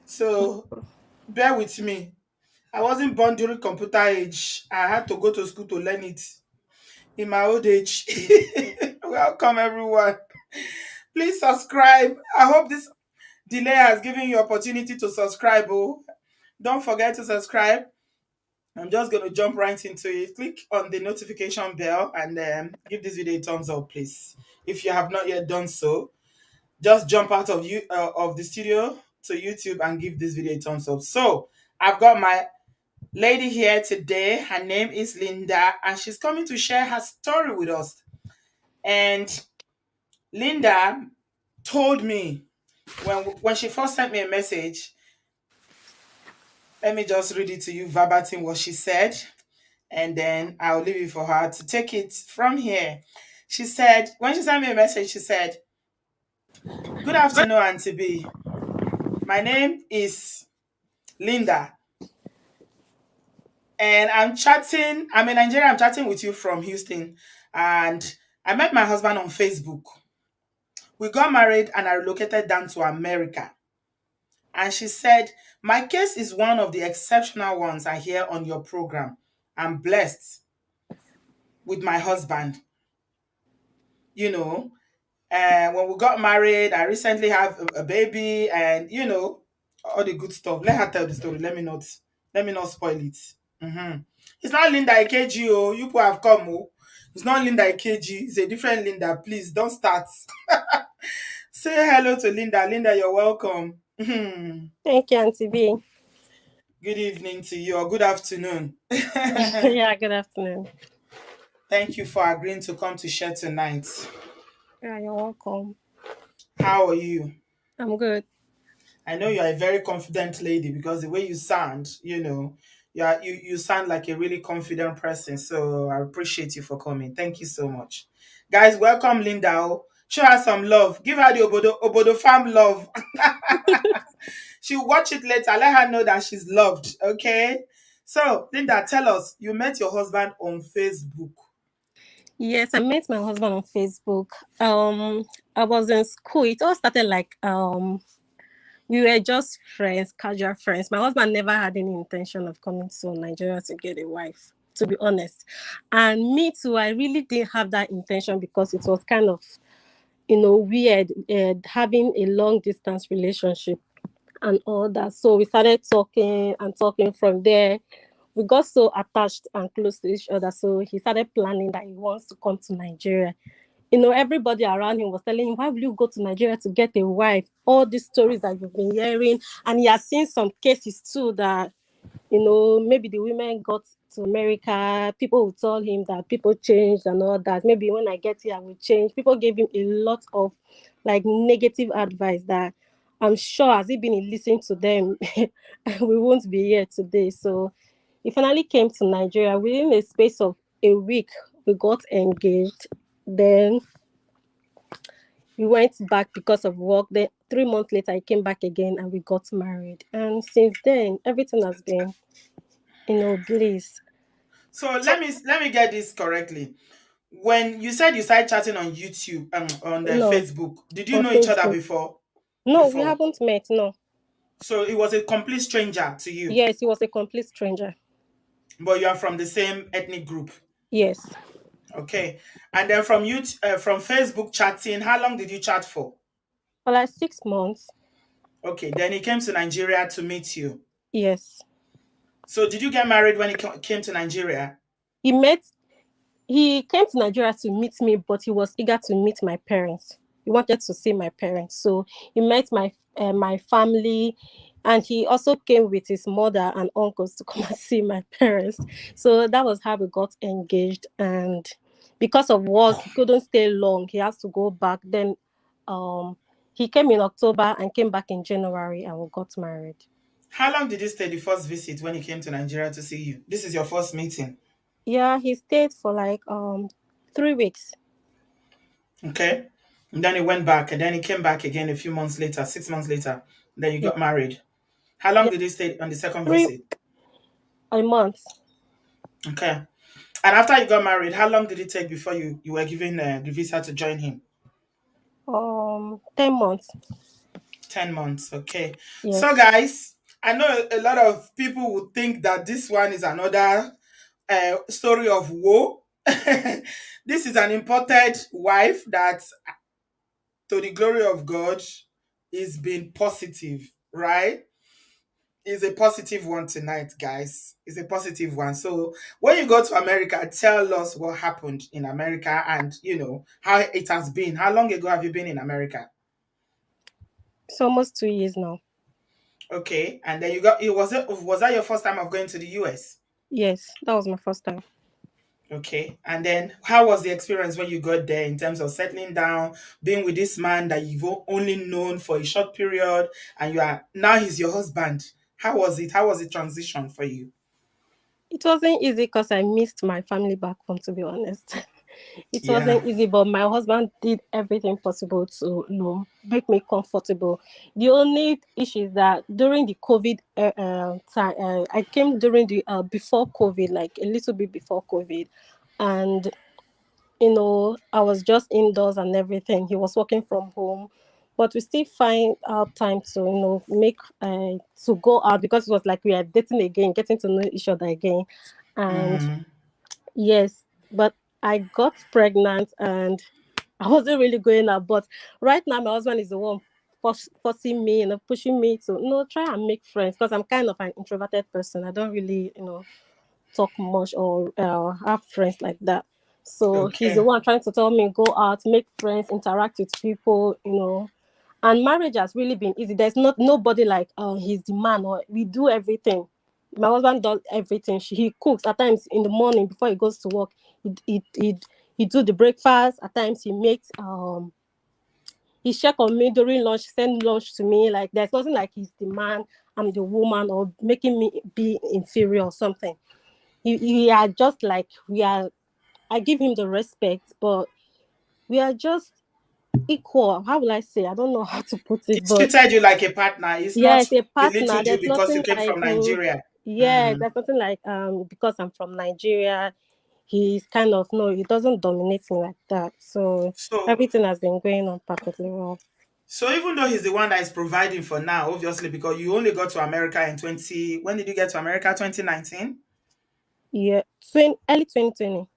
So bear with me. I wasn't born during computer age. I had to go to school to learn it in my old age. Welcome, everyone. Please subscribe. I hope this delay has given you opportunity to subscribe. Oh, don't forget to subscribe. I'm just going to jump right into it. Click on the notification bell and give this video a thumbs up, please. If you have not yet done so, just jump out of the studio to YouTube and give this video a thumbs up. So I've got my lady here today. Her name is Linda, and she's coming to share her story with us. And Linda told me when she first sent me a message. Let me just read it to you verbatim what she said, and then I'll leave it for her to take it from here. She said, when she sent me a message, she said, "Good afternoon, Auntie B. My name is Linda, and I'm in Nigeria. I'm chatting with you from Houston, and I met my husband on Facebook. We got married, and I relocated down to America." And she said, "My case is one of the exceptional ones I hear on your program. I'm blessed with my husband. You know, when we got married, I recently have a baby, and all the good stuff. Let her tell the story. Let me not spoil it. It's not Linda Ikeji. Oh, you people have come. Oh, it's not Linda Ikeji. It's a different Linda. Please don't start. Say hello to Linda. Linda, you're welcome. Thank you, Auntie B. Good evening to you, or good afternoon. Yeah, good afternoon. Thank you for agreeing to come to share tonight. Yeah, you're welcome. How are you? I'm good. I know you are a very confident lady because the way you sound, you sound like a really confident person. So I appreciate you for coming. Thank you so much. Guys, welcome Linda. Oh. Show her some love. Give her the Obodo fam love. She'll watch it later. Let her know that she's loved. Okay. So, Linda, tell us, you met your husband on Facebook. Yes, I met my husband on Facebook. I was in school. It all started like we were just friends, casual friends. My husband never had any intention of coming to Nigeria to get a wife, to be honest. And me too, I really didn't have that intention because it was kind of, weird having a long distance relationship and all that. So we started talking and talking from there. We got so attached and close to each other. So he started planning that he wants to come to Nigeria. Everybody around him was telling him, why will you go to Nigeria to get a wife? All these stories that you've been hearing. And he has seen some cases too that, maybe the women got to America. People would tell him that people changed and all that. Maybe when I get here, I will change. People gave him a lot of like negative advice that I'm sure has he been listening to them, we won't be here today. So he finally came to Nigeria. Within a space of a week, we got engaged. Then we went back because of work. Then 3 months later, I came back again and we got married. And since then, everything has been, bliss. So let me get this correctly. When you said you started chatting on YouTube on the No, Facebook, did you on know each other Facebook. before? No, we haven't met. No. So it was a complete stranger to you, Yes, he was a complete stranger. but you are from the same ethnic group. Yes. Okay. And then from Facebook chatting, how long did you chat for? For like 6 months. Okay, then he came to Nigeria to meet you. Yes. So did you get married when he came to Nigeria? He met he came to Nigeria to meet me, but he was eager to meet my parents. He wanted to see my parents. So he met my family, and he also came with his mother and uncles to come and see my parents. So that was how we got engaged. And because of work, he couldn't stay long. He has to go back. Then he came in October and came back in January, and we got married. How long did you stay the first visit when he came to Nigeria to see you? This is your first meeting. Yeah, he stayed for like 3 weeks. Okay. And then he went back, and then he came back again a few months later, 6 months later. Then you Yeah, got married. How long yeah, did he stay on the second three visit? a month. Okay. And after you got married, how long did it take before you were given the visa to join him? 10 months. 10 months. Okay. So, Yes. guys, I know a lot of people would think that this one is another story of woe. This is an imported wife that, to the glory of God, is being positive, right? Is a positive one tonight, guys. It's a positive one. So when you go to America, tell us what happened in America and how it has been. How long ago have you been in America? It's almost 2 years now. Okay, and then you got it was that your first time of going to the US? Yes, that was my first time. Okay, and then how was the experience when you got there in terms of settling down, being with this man that you've only known for a short period, and you are now he's your husband? How was it? How was the transition for you? It wasn't easy because I missed my family back home, to be honest. It Yeah. wasn't easy, but my husband did everything possible to, make me comfortable. The only issue is that during the COVID time, I came during the before COVID, like a little bit before COVID, and I was just indoors and everything. He was working from home, but we still find out time to, make to go out because it was like we are dating again, getting to know each other again, and Mm-hmm. yes, but I got pregnant and I wasn't really going out. But right now, my husband is the one forcing me, pushing me to, try and make friends because I'm kind of an introverted person. I don't really, talk much or have friends like that. So he's the Okay. one trying to tell me go out, make friends, interact with people, And marriage has really been easy. There's not nobody like he's the man or we do everything. My husband does everything. He cooks at times in the morning before he goes to work. He do the breakfast. At times he check on me during lunch, send lunch to me. Like there's nothing like he's the man, I'm the woman, or making me be inferior or something. We are just like we are. I give him the respect, but we are just equal. How will I say? I don't know how to put it, He's but treated you like a partner. He's not yes, a partner. belittled you There's because you nothing came like from Nigeria. yes, Mm. there's nothing like because I'm from Nigeria, he's kind of no, he doesn't dominate me like that. So So, everything has been going on perfectly well. so even though he's the one that is providing for now, obviously, because you only got to America in 20, when did you get to America? 2019? Yeah, early 2020.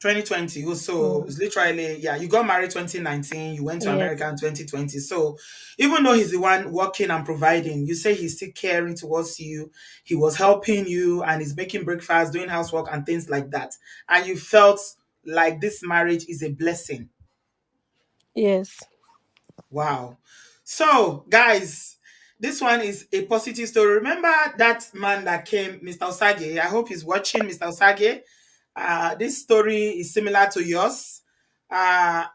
2020. So Mm, it's literally, yeah, you got married 2019, you went to yes, America in 2020. So even though he's the one working and providing, you say he's still caring towards you, he was helping you and he's making breakfast, doing housework and things like that. And you felt like this marriage is a blessing. yes, Wow. So, guys, this one is a positive story. Remember that man that came, Mr. Osage? I hope he's watching, Mr. Osage. This story is similar to yours. Uh,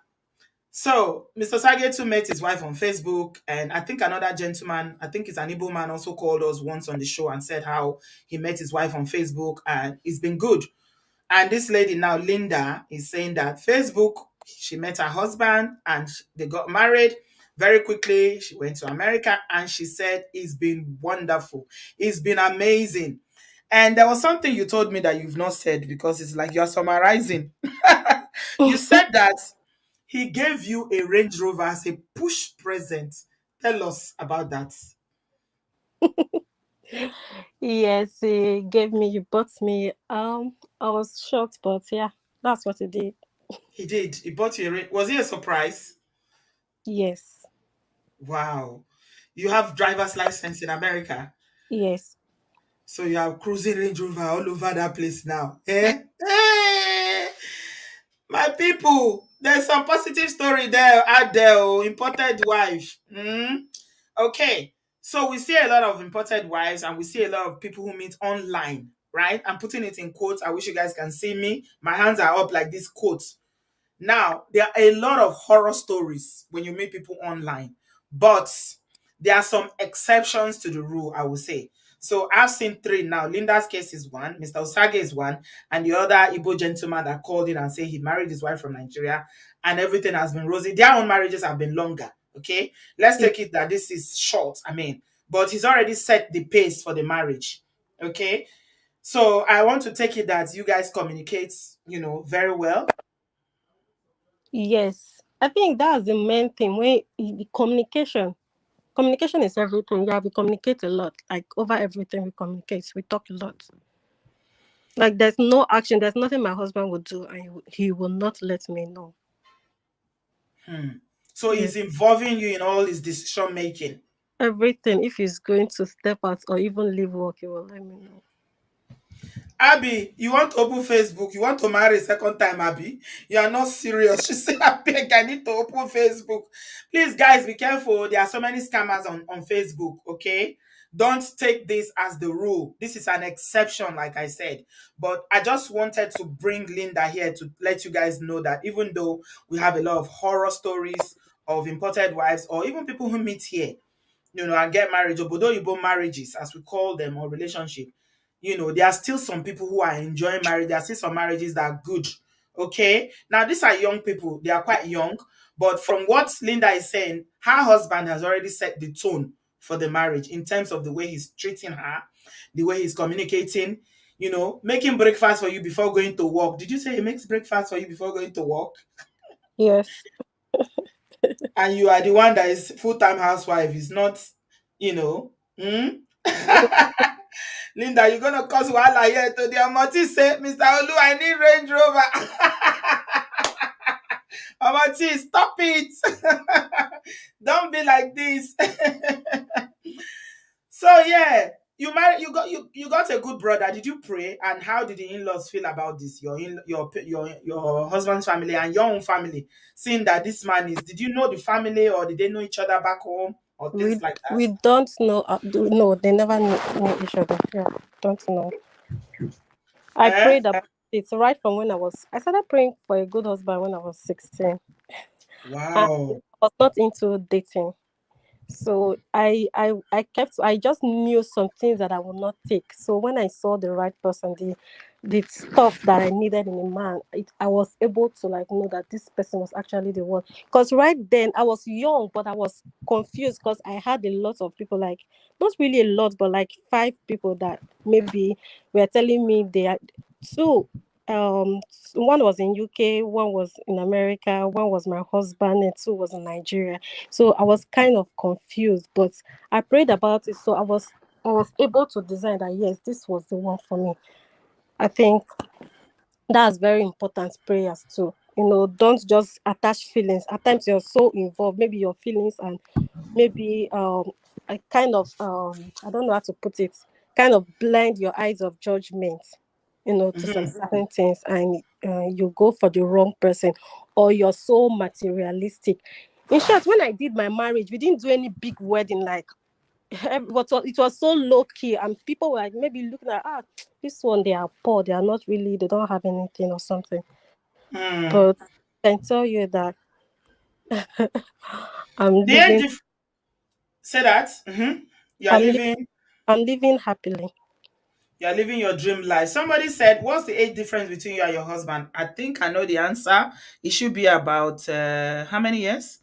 so, Mr. Osage too met his wife on Facebook, and I think another gentleman, I think it's an Igbo man, also called us once on the show and said how he met his wife on Facebook, and it's been good. And this lady now, Linda, is saying that Facebook, she met her husband and they got married very quickly. She went to America and she said it's been wonderful. It's been amazing. And there was something you told me that you've not said because it's like you're summarizing. You said that he gave you a Range Rover as a push present. Tell us about that. yes. He bought me. I was shocked, but yeah, that's what he did. He did. He bought you a Range. Was it a surprise? Yes, Wow. You have driver's license in America. yes, So you have cruising Range Rover all over that place now. Eh? Eh! My people, there's some positive story there out there. Oh, imported wife. Mm? Okay. So we see a lot of imported wives and we see a lot of people who meet online, right? I'm putting it in quotes. I wish you guys can see me. My hands are up like this quotes. Now, there are a lot of horror stories when you meet people online, but there are some exceptions to the rule, I would say. So I've seen three now. Linda's case is one, Mr. Osage is one, and the other Igbo gentleman that called in and said he married his wife from Nigeria and everything has been rosy. Their own marriages have been longer. Okay. Let's yeah, take it that this is short. I mean, but he's already set the pace for the marriage. Okay. So I want to take it that you guys communicate, very well. yes. I think that's the main thing when the communication. Communication is everything. Yeah, we communicate a lot. Like over everything, we communicate. We talk a lot. Like there's no action. There's nothing my husband would do, and he will not let me know. Hmm. So Yeah, he's involving you in all his decision making. everything. If he's going to step out or even leave work, he will let me know. Abby, you want to open Facebook? You want to marry a second time, Abby? You are not serious. She said, I beg, I need to open Facebook. Please, guys, be careful. There are so many scammers on Facebook, okay? Don't take this as the rule. This is an exception, like I said. But I just wanted to bring Linda here to let you guys know that even though we have a lot of horror stories of imported wives or even people who meet here, and get married, obodo marriages, as we call them, or relationship, there are still some people who are enjoying marriage. There are still some marriages that are good. Okay. Now, these are young people. They are quite young. But from what Linda is saying, her husband has already set the tone for the marriage in terms of the way he's treating her, the way he's communicating, making breakfast for you before going to work. Did you say he makes breakfast for you before going to work? Yes. And you are the one that is full-time housewife, is not, you know. Hmm? Linda, you're gonna cause wahala here today. Omoti say, Mr. Olu, I need Range Rover. Omoti, stop it. Don't be like this. So yeah, you got a good brother. Did you pray? And how did the in-laws feel about this? Your husband's family and your own family, seeing that this man is. Did you know the family, or did they know each other back home, or things like that? We don't know. No, they never know each other. Yeah, don't know. I Eh? prayed about it right from when I was. I started praying for a good husband when I was 16. And I Wow. was not into dating. So I just knew some things that I would not take. So when I saw the right person, the stuff that I needed in a man, I was able to like know that this person was actually the one. Because right then I was young, but I was confused because I had a lot of people, like not really a lot, but like five people that maybe were telling me they are two. Um, one was in UK, one was in America, one was my husband, and two was in Nigeria. So I was kind of confused, but I prayed about it. So I was able to design that yes, this was the one for me. I think that's very important prayers too. Don't just attach feelings. At times you're so involved, maybe your feelings and maybe I kind of I don't know how to put it, kind of blind your eyes of judgment, to some Mhm. certain things, and you go for the wrong person, or you're so materialistic. In short, when I did my marriage, we didn't do any big wedding, like it was so low key, and people were like maybe looking at, this one, they are poor, they are not really, they don't have anything or something. Hmm. But I can tell you that I'm The age living, say that. Mhm. You are I'm li- living. I'm living happily. You are living your dream life. Somebody said, "What's the age difference between you and your husband?" I think I know the answer. It should be about how many years?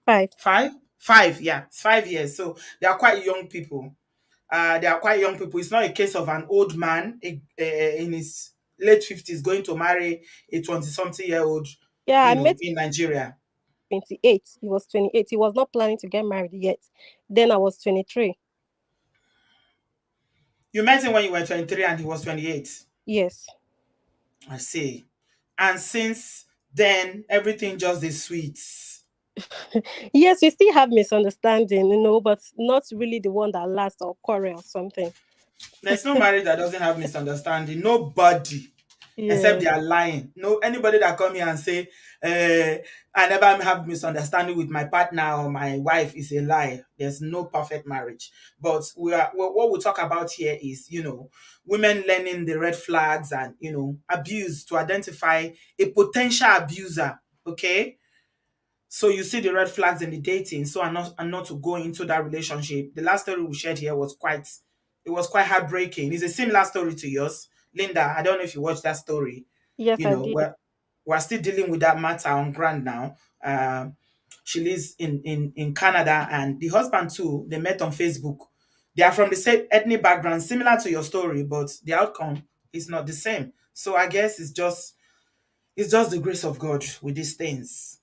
5. 5. 5. Yeah, it's 5 years. So they are quite young people. They are quite young people. It's not a case of an old man in his late 50s going to marry a 20-something-year-old, Yeah, I met in Nigeria. 28. He was 28. He was not planning to get married yet. Then I was 23. You met him when you were 23 and he was 28. Yes. I see. And since then, everything just is sweet. Yes, we still have misunderstanding, but not really the one that lasts or quarrel or something. There's no marriage that doesn't have misunderstanding. Nobody, except Yeah. they are lying. No, anybody that come here and say, I never have misunderstanding with my partner or my wife is a lie. There's no perfect marriage. But what we talk about here is, women learning the red flags and, abuse to identify a potential abuser. Okay. So you see the red flags in the dating. So and not to go into that relationship. The last story we shared here was quite heartbreaking. It's a similar story to yours, Linda. I don't know if you watched that story. Yes, You I know, did. we're still dealing with that matter on ground now. She lives in Canada, and the husband too. They met on Facebook. They are from the same ethnic background, similar to your story, but the outcome is not the same. So I guess it's just the grace of God with these things.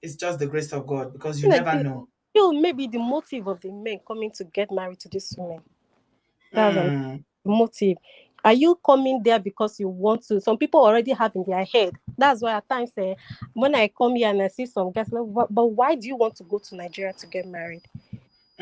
It's just the grace of God because you And never again, know. feel maybe the motive of the men coming to get married to this woman. That's an Mm. motive. Are you coming there because you want to? Some people already have in their head. That's why at times, when I come here and I see some guys, like, but why do you want to go to Nigeria to get married?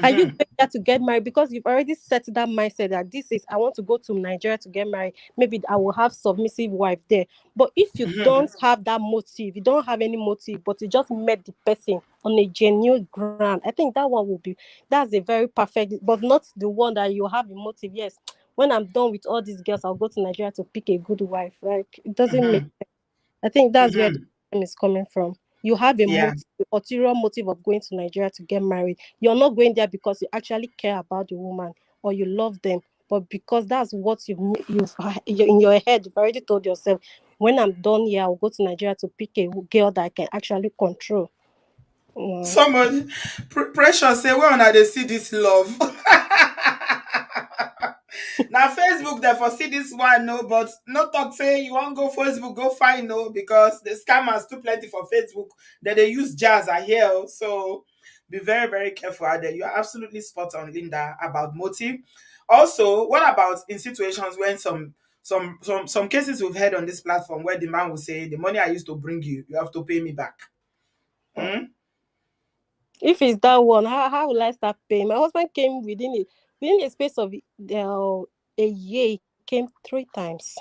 Are you Mm-hmm. going there to get married because you've already set that mindset that this is I want to go to Nigeria to get married? Maybe I will have submissive wife there. But if you Mm-hmm. don't have that motive, you don't have any motive, but you just met the person on a genuine ground, I think that one will be that's a very perfect, but not the one that you have a motive. Yes, when I'm done with all these girls, I'll go to Nigeria to pick a good wife. Like it doesn't make. Mm-hmm. I think that's where the Mm-hmm. problem is coming from. You have a Yeah. motive, ulterior motive of going to Nigeria to get married. You're not going there because you actually care about the woman or you love them, but because that's what in your head you've already told yourself. When I'm done here, I'll go to Nigeria to pick a girl that I can actually control. Mm. Somebody, Precious say, where una dey see this love? Now Facebook therefore see this one, no, but no talk say you want go Facebook, go find no, because the scammers too plenty for Facebook that they use jazz I hear. Oh. So be very, very careful out there. You are absolutely spot on, Linda, about motive. Also, what about in situations when some cases we've heard on this platform where the man will say, the money I used to bring you, you have to pay me back. Mm. Hmm? If it's that one, how will I start paying? My husband came within a space of a year. He came 3 times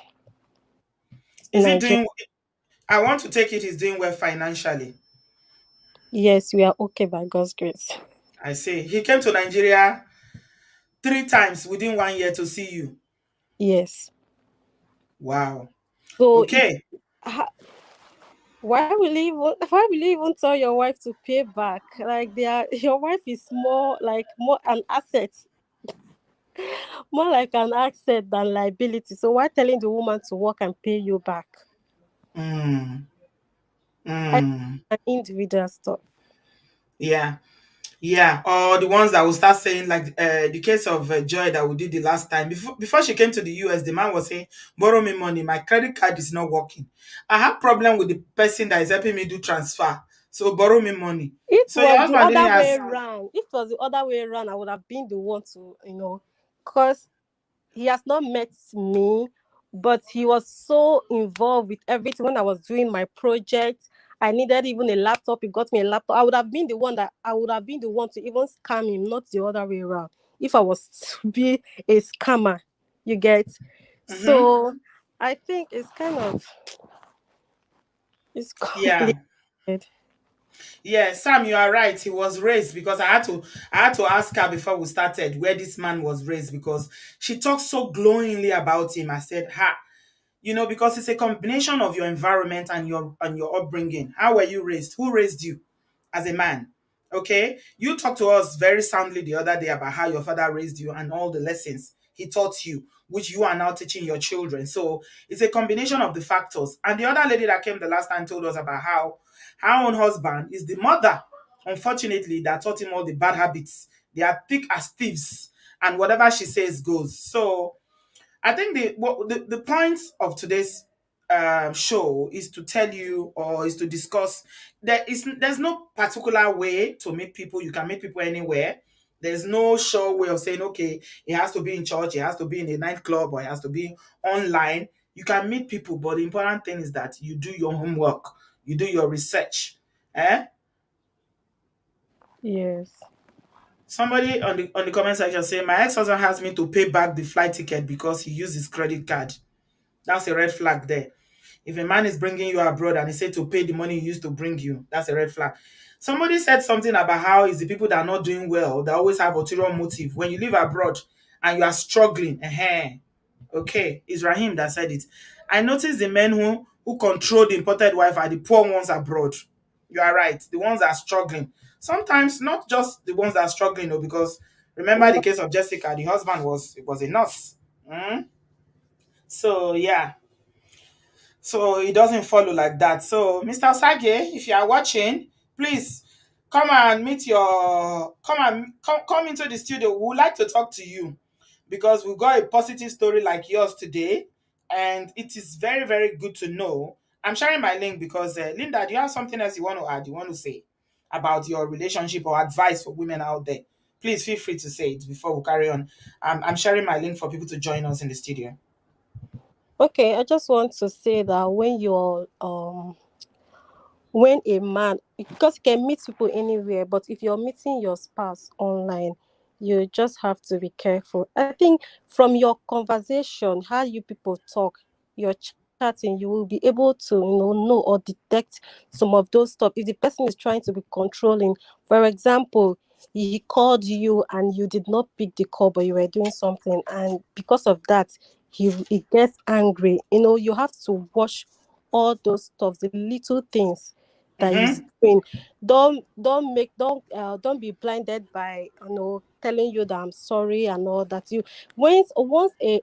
to Is he Nigeria. doing I want to take it he's doing well financially. Yes, we are okay by God's grace. I say he came to Nigeria 3 times within 1 year to see you. Yes. Wow. So it's Okay. ha- why will you even tell your wife to pay back? Like they are your wife is more an asset, more like an asset than liability. So why telling the woman to work and pay you back? Mm, I mm, an individual stuff. yeah. Yeah. Or the ones that will start saying, like the case of Joy that we did the last time. Before she came to the US, the man was saying, borrow me money. My credit card is not working. I have problem with the person that is helping me do transfer. So borrow me money. It So your was the husband didn't other way ask. around. If it was the other way around, I would have been the one to, because he has not met me, but he was so involved with everything when I was doing my project. I needed even a laptop. He got me a laptop. I would have been the one to even scam him, not the other way around. If I was to be a scammer, you get. Mm-hmm. So I think it's Yeah. complicated. Yeah, Sam, you are right. He was raised because I had to ask her before we started where this man was raised because she talked so glowingly about him. I said, ha, because it's a combination of your environment and your upbringing. How were you raised? Who raised you as a man? Okay, you talked to us very soundly the other day about how your father raised you and all the lessons he taught you, which you are now teaching your children. So it's a combination of the factors. And the other lady that came the last time told us about how her own husband is the mother, unfortunately, that taught him all the bad habits. They are thick as thieves, and whatever she says goes. So I think the point of today's show is to tell you or is to discuss there's no particular way to meet people. You can meet people anywhere. There's no sure way of saying, okay, it has to be in church, it has to be in a nightclub, or it has to be online. You can meet people, but the important thing is that you do your homework, you do your research. Eh? Yes. Somebody on the comment section say my ex-husband has me to pay back the flight ticket because he used his credit card. That's a red flag there. If a man is bringing you abroad and he said to pay the money he used to bring you, that's a red flag. Somebody said something about how it's the people that are not doing well that always have ulterior motive. When you live abroad and you are struggling, okay, it's Rahim that said it. I noticed the men who control the imported wife are the poor ones abroad. You are right. The ones that are struggling. Sometimes not just the ones that are struggling, though, because remember the case of Jessica, the husband was a nurse. Mm? So yeah, so it doesn't follow like that. So, Mr. Sage, if you are watching, please come into the studio. We would like to talk to you because we got a positive story like yours today, and it is very, very good to know. I'm sharing my link because Linda, do you have something else you want to add? You want to say? about your relationship or advice for women out there, please feel free to say it before we carry on. I'm sharing my link for people to join us in the studio. Okay, I just want to say that when a man, because you can meet people anywhere, but if you're meeting your spouse online, you just have to be careful. I think from your conversation, how you people talk, your chatting, you will be able to know or detect some of those stuff. If the person is trying to be controlling, for example, he called you and you did not pick the call, but you were doing something, and because of that, he gets angry. You have to watch all those stuff, the little things that he's Mm-hmm. doing. Don't be blinded by telling you that I'm sorry and all that. Once a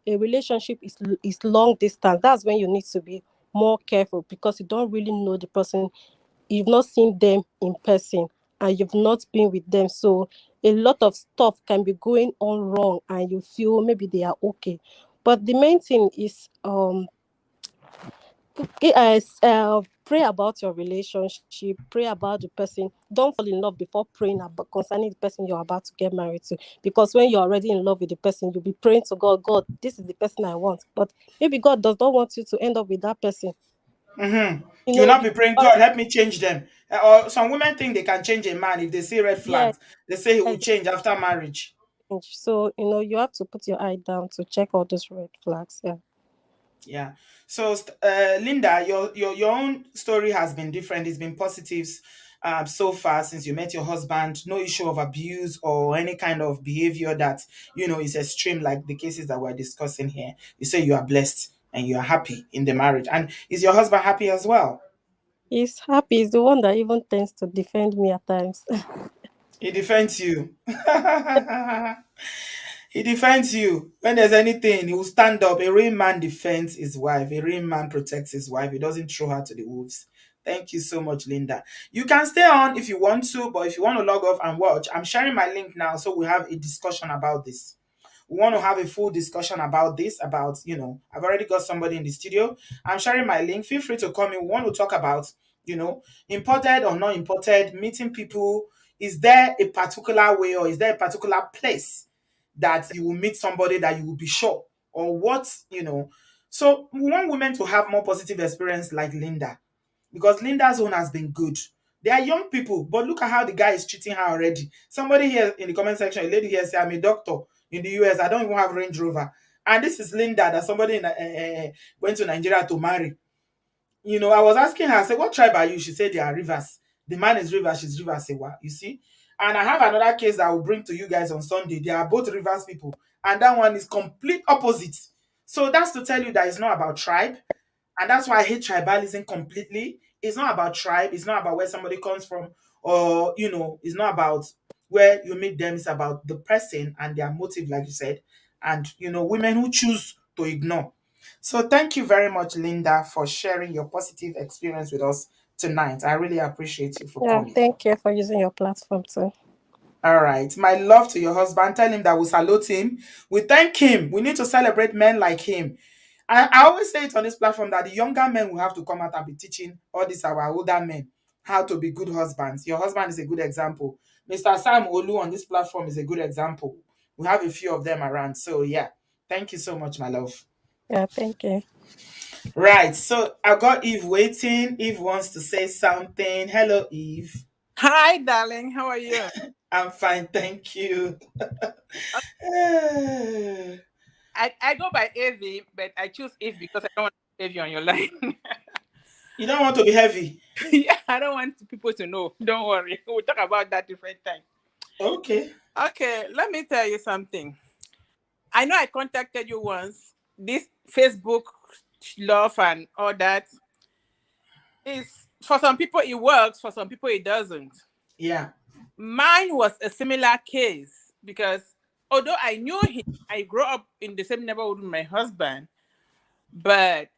relationship is long distance, that's when you need to be more careful, because you don't really know the person. You've not seen them in person, and you've not been with them, so a lot of stuff can be going on wrong, and you feel maybe they are okay. But the main thing is pray about your relationship, pray about the person. Don't fall in love before praying about concerning the person you're about to get married to, because when you're already in love with the person, you'll be praying to God. God, this is the person I want, but maybe God does not want you to end up with that person. Mm-hmm. You'll not You be praying, already God, help me change them. Or some women think they can change a man if they see red yeah flags. They say he will yes, change after marriage. so you have to put your eye down to check all those red flags. Yeah. Yeah. So, Linda, your own story has been different. It's been positives so far since you met your husband. No issue of abuse or any kind of behavior that is extreme, like the cases that we're discussing here. You say you are blessed and you are happy in the marriage, and is your husband happy as well? He's happy. He's the one that even tends to defend me at times. He defends you. He defends you. When there's anything, he will stand up. A real man defends his wife. A real man protects his wife. He doesn't throw her to the wolves. Thank you so much, Linda. You can stay on if you want to, but if you want to log off and watch, I'm sharing my link now so we have a discussion about this. We want to have a full discussion about this, I've already got somebody in the studio. I'm sharing my link. Feel free to come in. We want to talk about, you know, imported or not imported, meeting people. Is there a particular way or is there a particular place that you will meet somebody that you will be sure or what? So we want women to have more positive experience like Linda, because Linda's own has been good. They are young people, but look at how the guy is treating her already. Somebody here in the comment section, a lady here say, I'm a doctor in the US. I don't even have Range Rover. And this is Linda that somebody went to Nigeria to marry. I was asking her, I said, what tribe are you? She said they are Rivers. The man is Rivers, she's Rivers. I say, wow, you see? And I have another case that I will bring to you guys on Sunday. They are both Rivers people. And that one is complete opposite. So that's to tell you that it's not about tribe. And that's why I hate tribalism completely. It's not about tribe, it's not about where somebody comes from, or it's not about where you meet them, it's about the person and their motive, like you said, and women who choose to ignore. So thank you very much, Linda, for sharing your positive experience with us tonight. I really appreciate you for Yeah, coming. thank you for using your platform too. All right. My love to your husband. Tell him that we salute him. We thank him. We need to celebrate men like him. I always say it on this platform that the younger men will have to come out and be teaching all these our older men how to be good husbands. Your husband is a good example. Mr. Sam Olu on this platform is a good example. We have a few of them around. So yeah. Thank you so much, my love. Yeah, thank you. Right. So I got Eve waiting. Eve wants to say something. Hello, Eve. Hi, darling. How are you? I'm fine, thank you. Uh, I go by Avi, but I choose Eve because I don't want Avi on your line. You don't want to be heavy. Yeah, I don't want people to know. Don't worry. We'll talk about that different time. Okay. Okay, let me tell you something. I know I contacted you once. This Facebook love and all that is for some people it works, for some people it doesn't. Yeah. Mine was a similar case because although I knew him, I grew up in the same neighborhood with my husband, but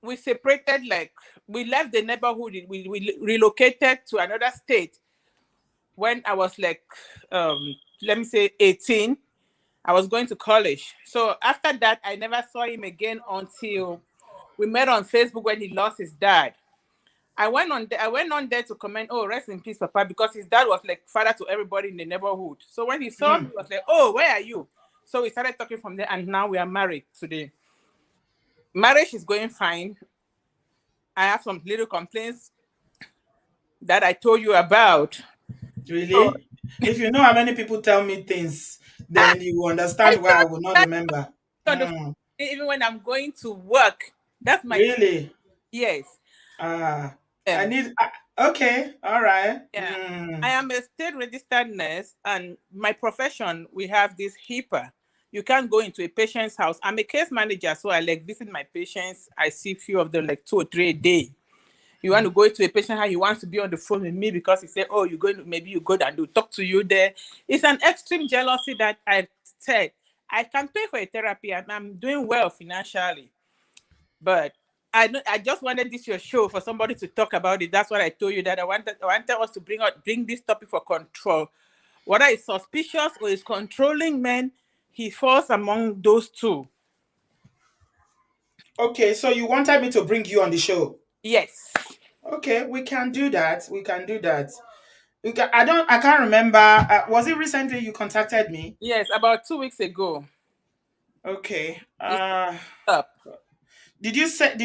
we separated, like we left the neighborhood, we relocated to another state when I was like let me say 18. I was going to college. So after that I never saw him again until we met on Facebook when he lost his dad. I went on there to comment, oh, rest in peace, Papa, because his dad was like father to everybody in the neighborhood. So when he saw me, he was like, oh, where are you? So we started talking from there, and now we are married today. Marriage is going fine. I have some little complaints that I told you about. So Really? If you know how many people tell me things, I, then you will I understand why I told will you not that remember. on the phone, Mm, even when I'm going to work. That's my really? yes. Ah, I Um, need. Okay, all right. yeah. I am a state registered nurse, and my profession, we have this HIPAA. You can't go into a patient's house. I'm a case manager, so I like visit my patients. I see few of them like 2 or 3 a day. You want to go to a patient how he wants to be on the phone with me because he said, oh, you're going to maybe you go and do talk to you there. It's an extreme jealousy that I said I can pay for a therapy and I'm doing well financially. But I just wanted this your show for somebody to talk about it. That's what I told you that I wanted us to bring this topic for control. Whether it's suspicious or it's controlling men, he falls among those two. Okay, so you wanted me to bring you on the show. Yes. Okay, we can do that. We can do that. I can't remember. Was it recently you contacted me? Yes, about 2 weeks ago. Okay. It's up. You said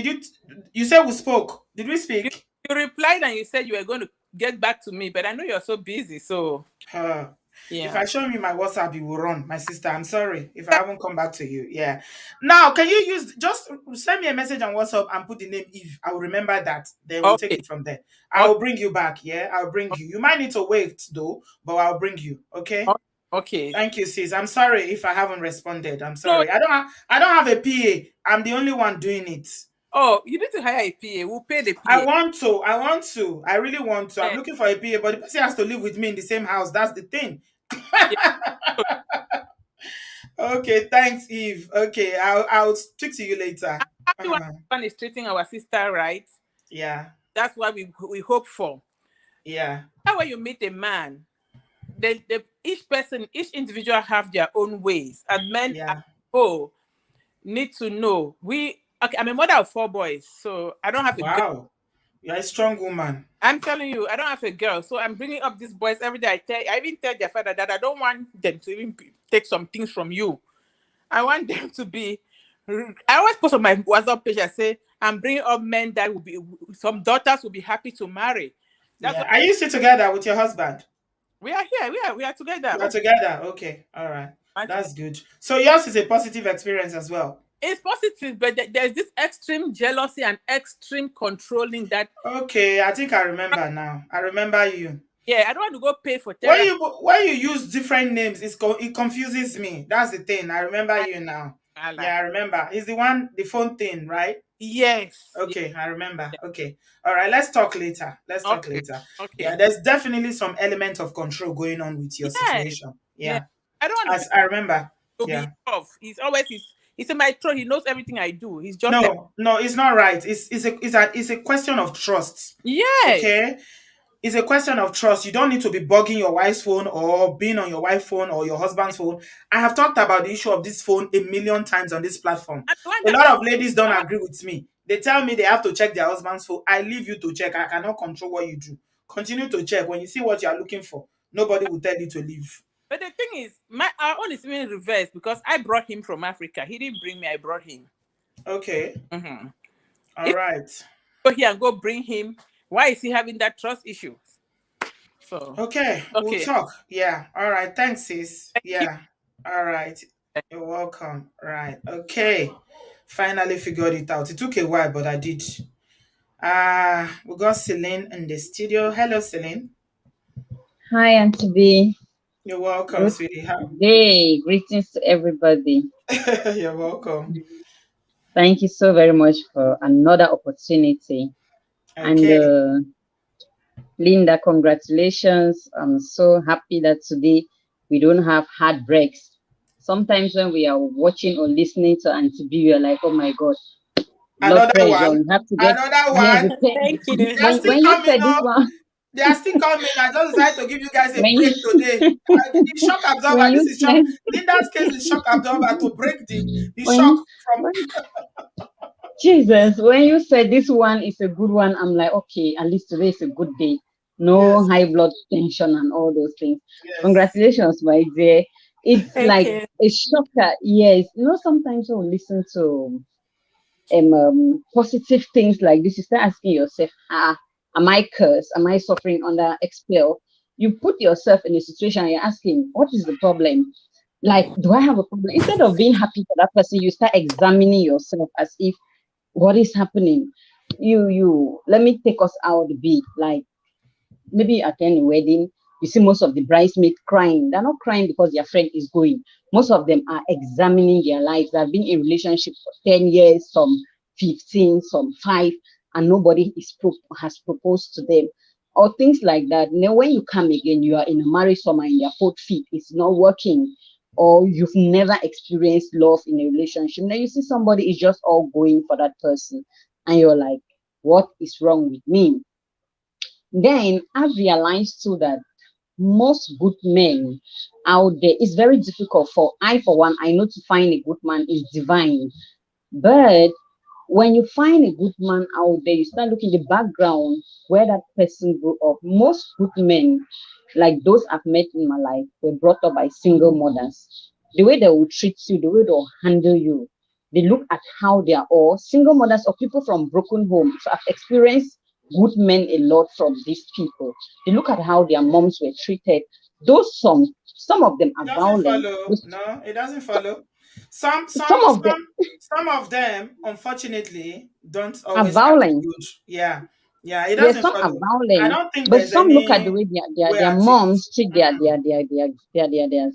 we spoke? Did we You, speak? you replied and you said you were going to get back to me, but I know you're so busy. So, Uh, if yeah. I show you my WhatsApp, you will run, my sister. I'm sorry if I haven't come back to you. Yeah. Now, can you just send me a message on WhatsApp and put the name Eve? I will remember that. Then we'll take Okay. it from there. I Okay. will bring you back. Yeah, I'll bring you. You might need to wait though, but I'll bring you. Okay. Okay. Thank you, sis. I'm sorry if I haven't responded. I'm No, sorry. I don't have a PA. I'm the only one doing it. oh, you need to hire a PA. We'll pay the I PA. want to. I want to. I really want to. I'm Yeah. looking for a PA, but the person has to live with me in the same house. That's the thing. Yeah. So Okay, thanks, Eve. Okay, I'll speak to you later. happy when Uh, one is treating our sister right. yeah, That's what we hope for. yeah, That when you meet a man, each person, each individual have their own ways. And men as yeah. a whole need to know. Okay, I'm a mother of 4 boys, so I don't have a girl. Wow, you're a strong woman. I'm telling you, I don't have a girl, so I'm bringing up these boys every day. I even tell their father that I don't want them to even take some things from you. I want them to be. I always post on my WhatsApp page. I say I'm bringing up men that will be. Some daughters will be happy to marry. That's Yeah. what Are you still together with your husband? we are here. We are together. You are Oh, together. Okay, all right. together. That's good. So yours is a positive experience as well. It's positive, but there's this extreme jealousy and extreme controlling that. Okay, I think I remember now. I remember you. Yeah, I don't want to go pay for When therapy. you use different names, it confuses me. That's the thing. I remember you now. Allah. Yeah, I remember. He's the phone thing, right? Yes. Yeah. Okay, I remember. Okay. All right, let's talk later. Let's talk Okay. later. Yeah, Okay. there's definitely some element of control going on with your Yes. situation. Yeah. Yeah. I don't want As I remember. to be Yeah. off. He's in my throat. He knows everything I do. He's just like No, no, it's not right. It's a question of trust. yes. Okay? It's a question of trust. You don't need to be bugging your wife's phone or being on your wife's phone or your husband's phone. I have talked about the issue of this phone a million times on this platform. And the one A that lot of ladies don't someone agree with me. They tell me they have to check their husband's phone. I leave you to check. I cannot control what you do. Continue to check. When you see what you are looking for, nobody will tell you to leave. but the thing is, my our own is even reversed because I brought him from Africa. He didn't bring me, I brought him. Okay. Mm-hmm. All If right. I go here and go bring him, why is he having that trust issue? So Okay. We'll okay. talk. Yeah. All right. Thanks, sis. Thank you. Yeah. All right. You're welcome. Right. Okay. Finally figured it out. It took a while, but I did. We got Celine in the studio. Hello, Celine. Hi, Auntie B. You're welcome, Good sweetie. day. Greetings to everybody. You're welcome. Thank you so very much for another opportunity. And Okay. Linda, congratulations. I'm so happy that today we don't have hard breaks. Sometimes when we are watching or listening to Auntie B, we are like, oh my God, blood Another pressure. one. We have to get, Another yes, one. Thank you. They are still when you coming said this up. one, They are still coming. I just decided to give you guys a when break you, today. The shock when absorber. This you is shock. said, Linda's case is shock absorber to break the when, shock from. when Jesus, when you said this one is a good one, I'm like, okay, at least today is a good day. No Yes, high blood tension and all those things. yes, Congratulations, my dear. It's Thank like you. a shocker. Yes. Sometimes when we listen to positive things like this, you start asking yourself, am I cursed? Am I suffering under expel? You put yourself in a situation and you're asking, what is the problem? Like, do I have a problem? Instead of being happy for that person, you start examining yourself as if what is happening. Let me take us out a bit. Like maybe attend a wedding, you see most of the bridesmaids crying. They're not crying because their friend is going. Most of them are examining their lives. They've been in relationship for 10 years, some 15, some 5, and nobody has proposed to them. Or things like that. Now, when you come again, you are in a marriage somewhere in their 4th, 5th, it's not working. Or you've never experienced love in a relationship. Now you see somebody is just all going for that person, and you're like, what is wrong with me? Then I've realized too that most good men out there, it's very difficult for one, I know to find a good man is divine. But when you find a good man out there, you start looking the background where that person grew up. Most good men, like those I've met in my life, were brought up by single mothers. The way they will treat you, the way they'll handle you, they look at how they are all single mothers or people from broken homes. So I've experienced good men a lot from these people. They look at how their moms were treated. Those some of them it are doesn't violent. follow. No, it doesn't follow. Some of them Some of them, unfortunately, don't are always act violent. good. Yeah, yeah, it Yes, doesn't some are follow. I violent, don't think but there's some look at the any way way their at it. moms treat Mm-mm.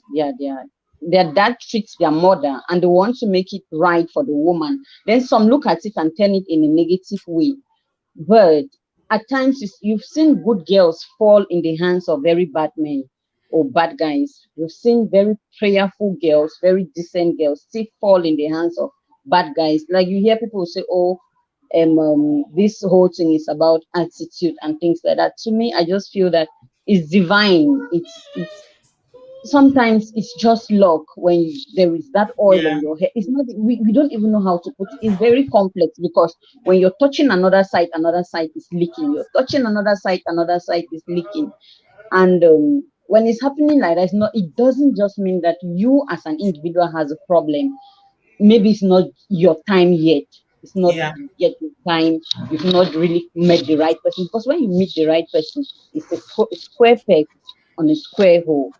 their dad treats their mother, and they want to make it right for the woman. Then some look at it and turn it in a negative way. But at times you've seen good girls fall in the hands of very bad men or bad guys. You've seen very prayerful girls, very decent girls still fall in the hands of bad guys. Like you hear people say, oh, this whole thing is about attitude and things like that. To me, I just feel that it's divine. It's sometimes it's just luck when there is that oil Yeah, on your hair. It's not, we don't even know how to put it. It's very complex because when you're touching another side is leaking. You're touching another side is leaking. And when it's happening like that, it doesn't just mean that you as an individual has a problem. Maybe it's not your time yet. It's not yeah, yet your time. You've not really met the right person. Because when you meet the right person, it's a square peg on a square hole.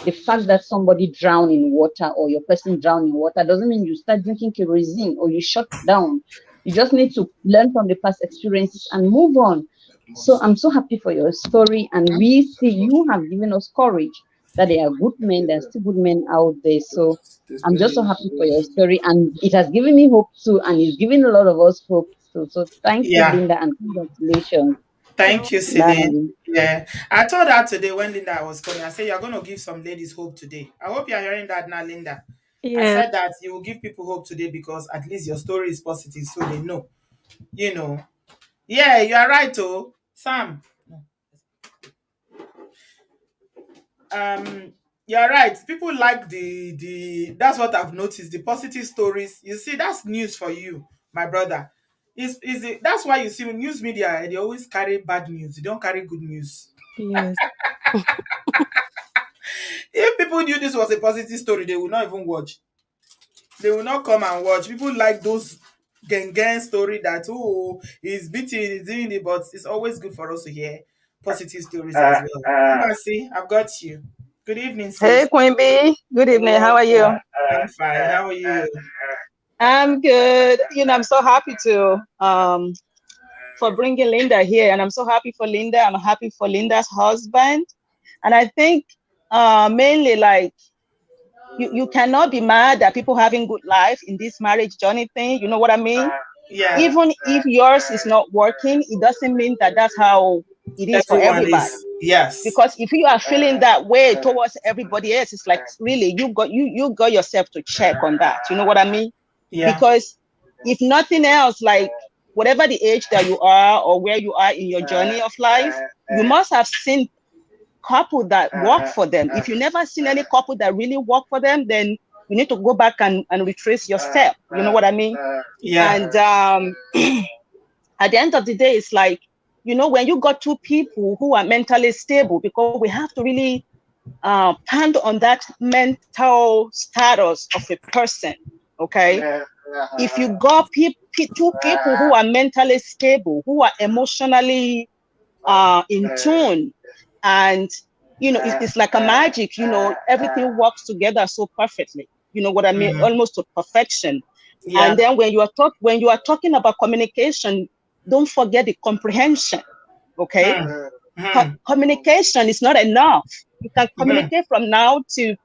The fact that somebody drowned in water or your person drowned in water doesn't mean you start drinking kerosene or you shut down. You just need to learn from the past experiences and move on. So I'm so happy for your story, and we see you have given us courage that there are good men, there are still good men out there. So I'm just so happy for your story, and it has given me hope too, and it's giving a lot of us hope too. So thank you, yeah. Linda, and congratulations. Thank you, Celine. Bye. Yeah, I told her today when Linda was coming. I said you're going to give some ladies hope today. I hope you're hearing that now, Linda. I Yeah. said that you will give people hope today because at least your story is positive, so they know. You know. Yeah, you are right, oh Sam. You're right. People like the that's what I've noticed. The positive stories. You see, that's news for you, my brother. Is it that's why you see news media, they always carry bad news. They don't carry good news. Yes. If people knew this was a positive story, they would not even watch. They will not come and watch. People like those gang story that oh he's beating, he's doing it, but it's always good for us to hear positive stories as well. Mercy, I've got you. Good evening, Hey, sis. Queen B. Good You're evening. How are you? welcome. I'm fine. How are you? I'm good. I'm so happy to for bringing Linda here, and I'm so happy for Linda. I'm happy for Linda's husband, and I think mainly like you cannot be mad that people having good life in this marriage journey thing. You know what I mean? Yeah, Even if yours is not working, it doesn't mean that that's how it is for everyone everybody. is. Yes. Because if you are feeling that way towards everybody else, it's like really you got yourself to check on that. You know what I mean? Yeah. Because if nothing else, like whatever the age that you are or where you are in your journey of life, you must have seen couple that work for them. If you never seen any couple that really work for them, then you need to go back and retrace your step. You know what I mean? Yeah. And at the end of the day, it's like, when you got two people who are mentally stable, because we have to really pound on that mental status of a person. Okay, if you got two people who are mentally stable, who are emotionally in tune, and it's like a magic. Everything works together so perfectly. You know what I mean? Almost to perfection. Yeah. And then when you are talking about communication, don't forget the comprehension. Okay, communication is not enough. You can communicate from now to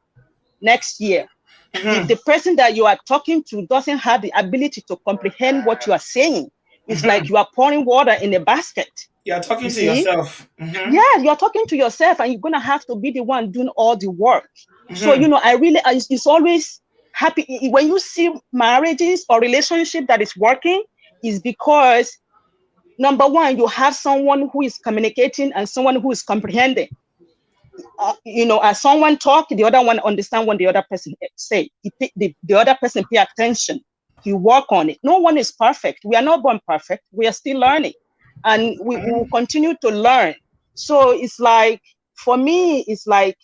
next year. If the person that you are talking to doesn't have the ability to comprehend what you are saying, it's like you are pouring water in a basket. You're talking You to see? yourself. Yeah, you're talking to yourself, and you're gonna have to be the one doing all the work. So it's always happy when you see marriages or relationship that is working, is because number one, you have someone who is communicating and someone who is comprehending. As someone talk, the other one understand what the other person say. The other person pay attention. You work on it. No one is perfect. We are not born perfect. We are still learning, and we will continue to learn. So it's like, for me, it's like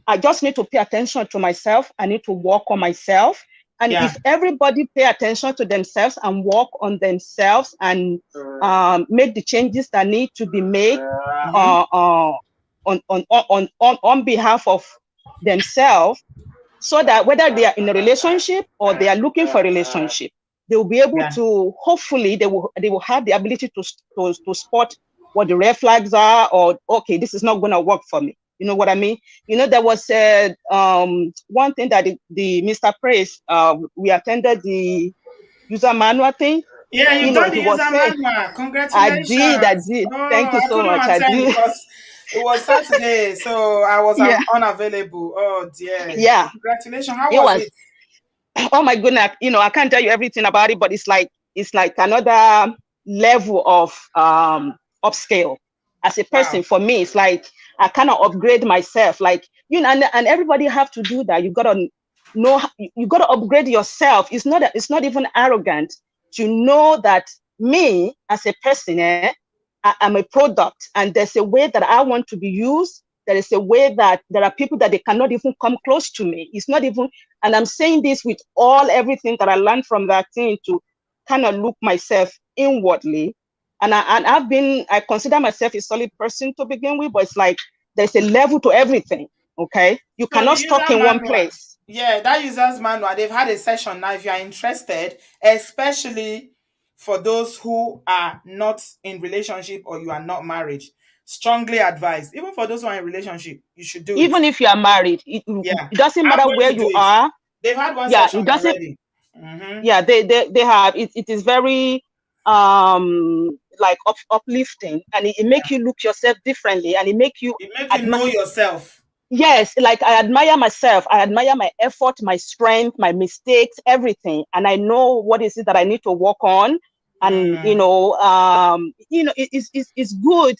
I just need to pay attention to myself. I need to work on myself. And Yeah. if everybody pay attention to themselves and work on themselves and make the changes that need to be made on behalf of themselves, so that whether they are in a relationship or they are looking for a relationship, they will be able to, hopefully they will have the ability to spot what the red flags are, or okay, this is not going to work for me. You know what I mean? There was one thing that the Mr. Praise, we attended the user manual thing. Yeah, you've done the He user was saying, manual. I did. Congratulations. Thank Oh, you I so couldn't much. I attend did. because it was Saturday, so I was Yeah, unavailable. Oh dear. yeah. Congratulations. How It was was, it? oh my goodness, I can't tell you everything about it, but it's like another level of upscale. As a person, Wow. for me, it's like I kind of upgrade myself. Like, and everybody have to do that. You gotta know, you gotta upgrade yourself. It's not even arrogant to know that me as a person, I'm a product, and there's a way that I want to be used. There is a way that there are people that they cannot even come close to me. It's not even, and I'm saying this with everything that I learned from that thing, to kind of look myself inwardly. And I consider myself a solid person to begin with, but it's like there's a level to everything. Okay, you So the cannot stuck user in one manual, place. yeah, that user's manual, they've had a session now. If you are interested, especially for those who are not in relationship or you are not married, strongly advised. Even for those who are in relationship, you should do it. Even if you are married, Yeah, it doesn't I'm matter going where to do you it. are. They've had one Yeah, session it doesn't. already. Mm-hmm. Yeah, they have it. It is very like uplifting, and it make you look yourself differently, and it make you It makes you admire. know yourself. Yes, like I admire myself. I admire my effort, my strength, my mistakes, everything, and I know what is it that I need to work on. And it's good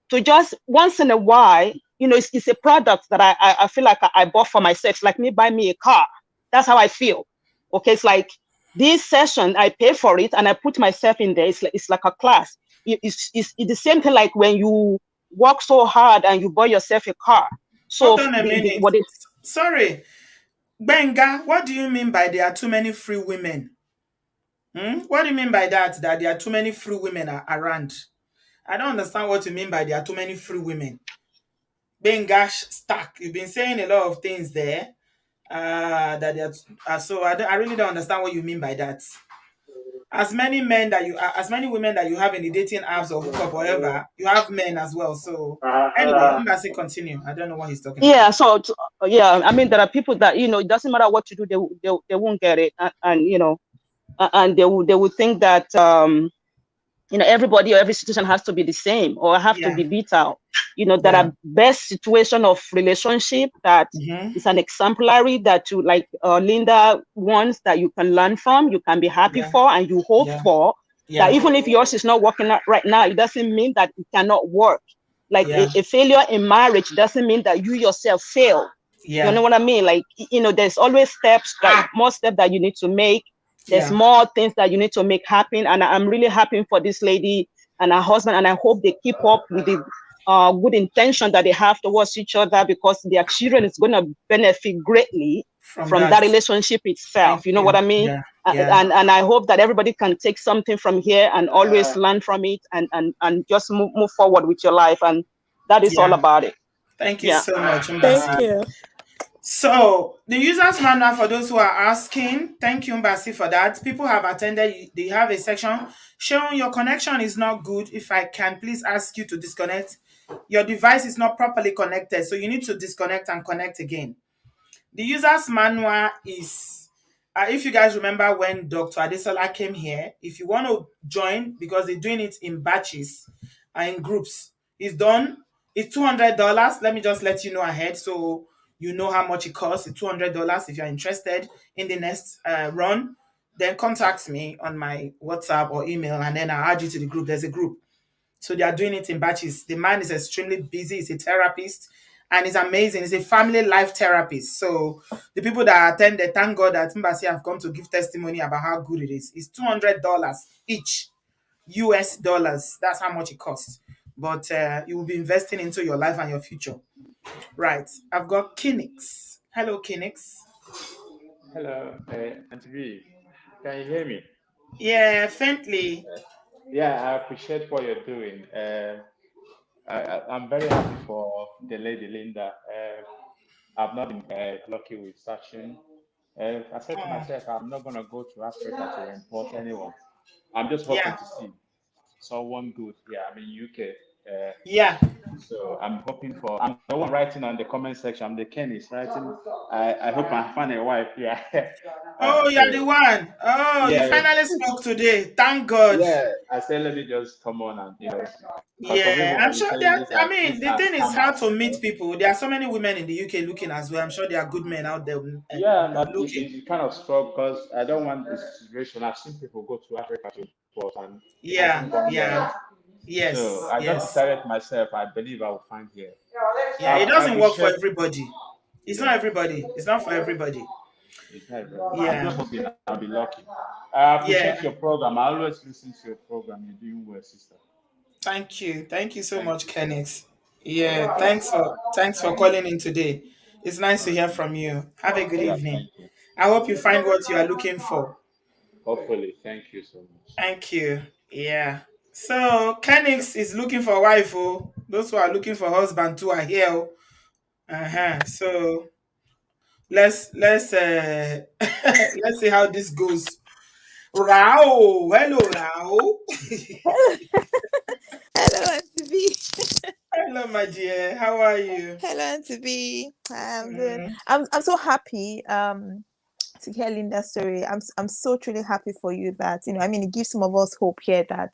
to just once in a while. It's a product that I feel like I bought for myself. It's like me buy me a car. That's how I feel. Okay, it's like this session, I pay for it and I put myself in there. It's like a class. It's the same thing like when you work so hard and you buy yourself a car. Hold So on a minute. what is Sorry. Benga, what do you mean by there are too many free women? What do you mean by that? That there are too many free women around? I don't understand what you mean by there are too many free women. Benga stuck. You've been saying a lot of things there. That there so I really don't understand what you mean by that. As many women that you have in the dating apps or hookup or whatever, you have men as well. So anyway, Mbasi continue. I don't know what he's talking about. yeah, so yeah, I mean there are people that it doesn't matter what you do, they won't get it, and they will think that everybody or every situation has to be the same or have to Yeah. be beat out. There Yeah. are best situation of relationship that is an exemplary that you like Linda wants, that you can learn from, you can be happy Yeah. for, and you hope Yeah. for. That Yeah. even if yours is not working out right now, it doesn't mean that it cannot work. Like Yeah. a failure in marriage doesn't mean that you yourself fail. Yeah. You know what I mean? Like, there's always more steps that you need to make. There's Yeah. more things that you need to make happen. And I'm really happy for this lady and her husband. And I hope they keep up with the good intention that they have towards each other, because their children is going to benefit greatly From from that. that relationship itself. Thank You know what you. I mean? Yeah. Yeah. And I hope that everybody can take something from here and always learn from it, and just move forward with your life. And that is all Yeah. about it. Thank you Yeah. so much, Thank Mbasi. you. So the users manual, for those who are asking, thank you, Mbasi, for that. People have attended. They have a section showing your connection is not good. If I can please ask you to disconnect. Your device is not properly connected, so you need to disconnect and connect again. The user's manual is, if you guys remember when Dr. Adesola came here, if you want to join, because they're doing it in batches and in groups, it's done. It's $200. Let me just let you know ahead so you know how much it costs. It's $200. If you're interested in the next run, then contact me on my WhatsApp or email, and then I'll add you to the group. There's a group. So they are doing it in batches. The man is extremely busy. He's a therapist and it's amazing. He's a family life therapist. So the people that attend, they thank God that Mbasi have come to give testimony about how good it is. It's $200 each, US dollars. That's how much it costs. But you will be investing into your life and your future. Right. I've got Kinix. Hello, Kinix. Hello, Auntie V. Can you hear me? Yeah, faintly. Yeah, I appreciate what you're doing. I'm very happy for the lady Linda. I've not been lucky with searching. I said to Oh, myself, I'm not going to go to Africa to import anyone. I'm just hoping yeah. to see someone good here. I'm in UK. Uh, Yeah. so I'm hoping for, I'm the one writing on the comment section. I'm the Kenny's writing. I hope I find a wife. Yeah. Oh, you're the So, one. Oh, you yeah. finally spoke today. Thank God. Yeah, I said let me just come on and because some Yeah, people I'm might be sure saying that. these I are mean, these the are thing is how scammers. to meet people. There are so many women in the UK looking as well. I'm sure there are good men out there Yeah, but looking. it kind of struck because I don't want this situation. I've seen people go to Africa to import and it Yeah, hasn't gone yeah, well. So yes, I just yes. decided myself. I believe I will find here. Yeah, it I doesn't work for appreciate. everybody. It's not Yeah, everybody. It's not for everybody. it's not everybody. I'm Yeah, just hoping I'll be lucky. I yeah. appreciate your program. I always listen to your program. You're doing well, sister. Thank you. Thank you so Thank much, you so much. Kenneth. Yeah, Okay. thanks for calling in today. It's nice to hear from you. Have a good Yeah, evening. thank you. I hope you find what you are looking for. Hopefully, thank you so much. Thank you. Yeah. So Kenix is looking for a wife. Oh, those who are looking for husband too are here. Oh. Uh-huh. So let's let's see how this goes. Rao, hello Rao. Hello, Auntie B. Hello, my dear. How are you? Hello, Auntie B. I'm good. Mm, I'm so happy to hear Linda's story. I'm so truly happy for you that I mean it gives some of us hope here that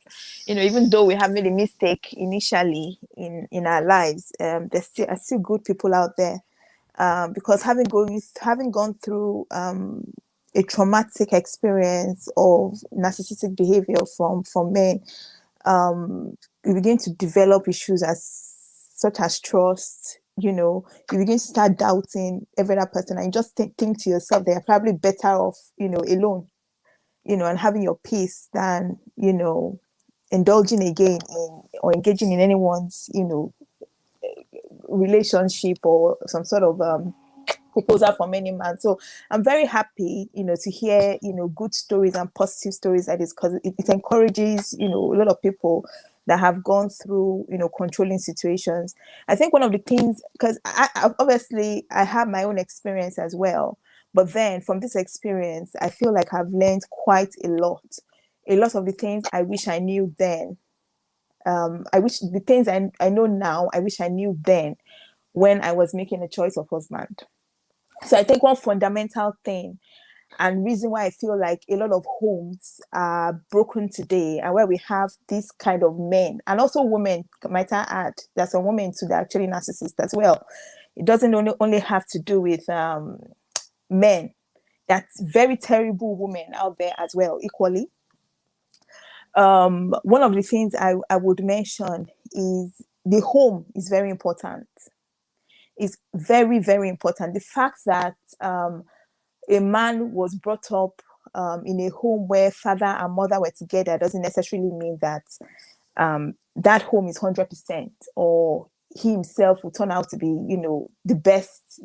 even though we have made a mistake initially in our lives, there's still good people out there. Because having gone through a traumatic experience of narcissistic behavior from men, you begin to develop issues such as trust. You begin to start doubting every other person, and you just think to yourself they are probably better off alone, and having your peace than indulging again in or engaging in anyone's relationship or some sort of proposal from any man. So I'm very happy, to hear, good stories and positive stories like this, because it encourages, a lot of people that have gone through, controlling situations. I think one of the things, because obviously I have my own experience as well, but then from this experience, I feel like I've learned quite a lot. A lot of the things I wish I knew then. I wish the things I know now, I wish I knew then when I was making a choice of husband. So I think one fundamental thing and reason why I feel like a lot of homes are broken today and where we have this kind of men and also women, might I add, there's some women too that are actually narcissists as well. It doesn't only have to do with men. That's very terrible women out there as well, equally. One of the things I would mention is the home is very important. is very, very important. The fact that a man was brought up in a home where father and mother were together doesn't necessarily mean that that home is 100%, or he himself will turn out to be, the best,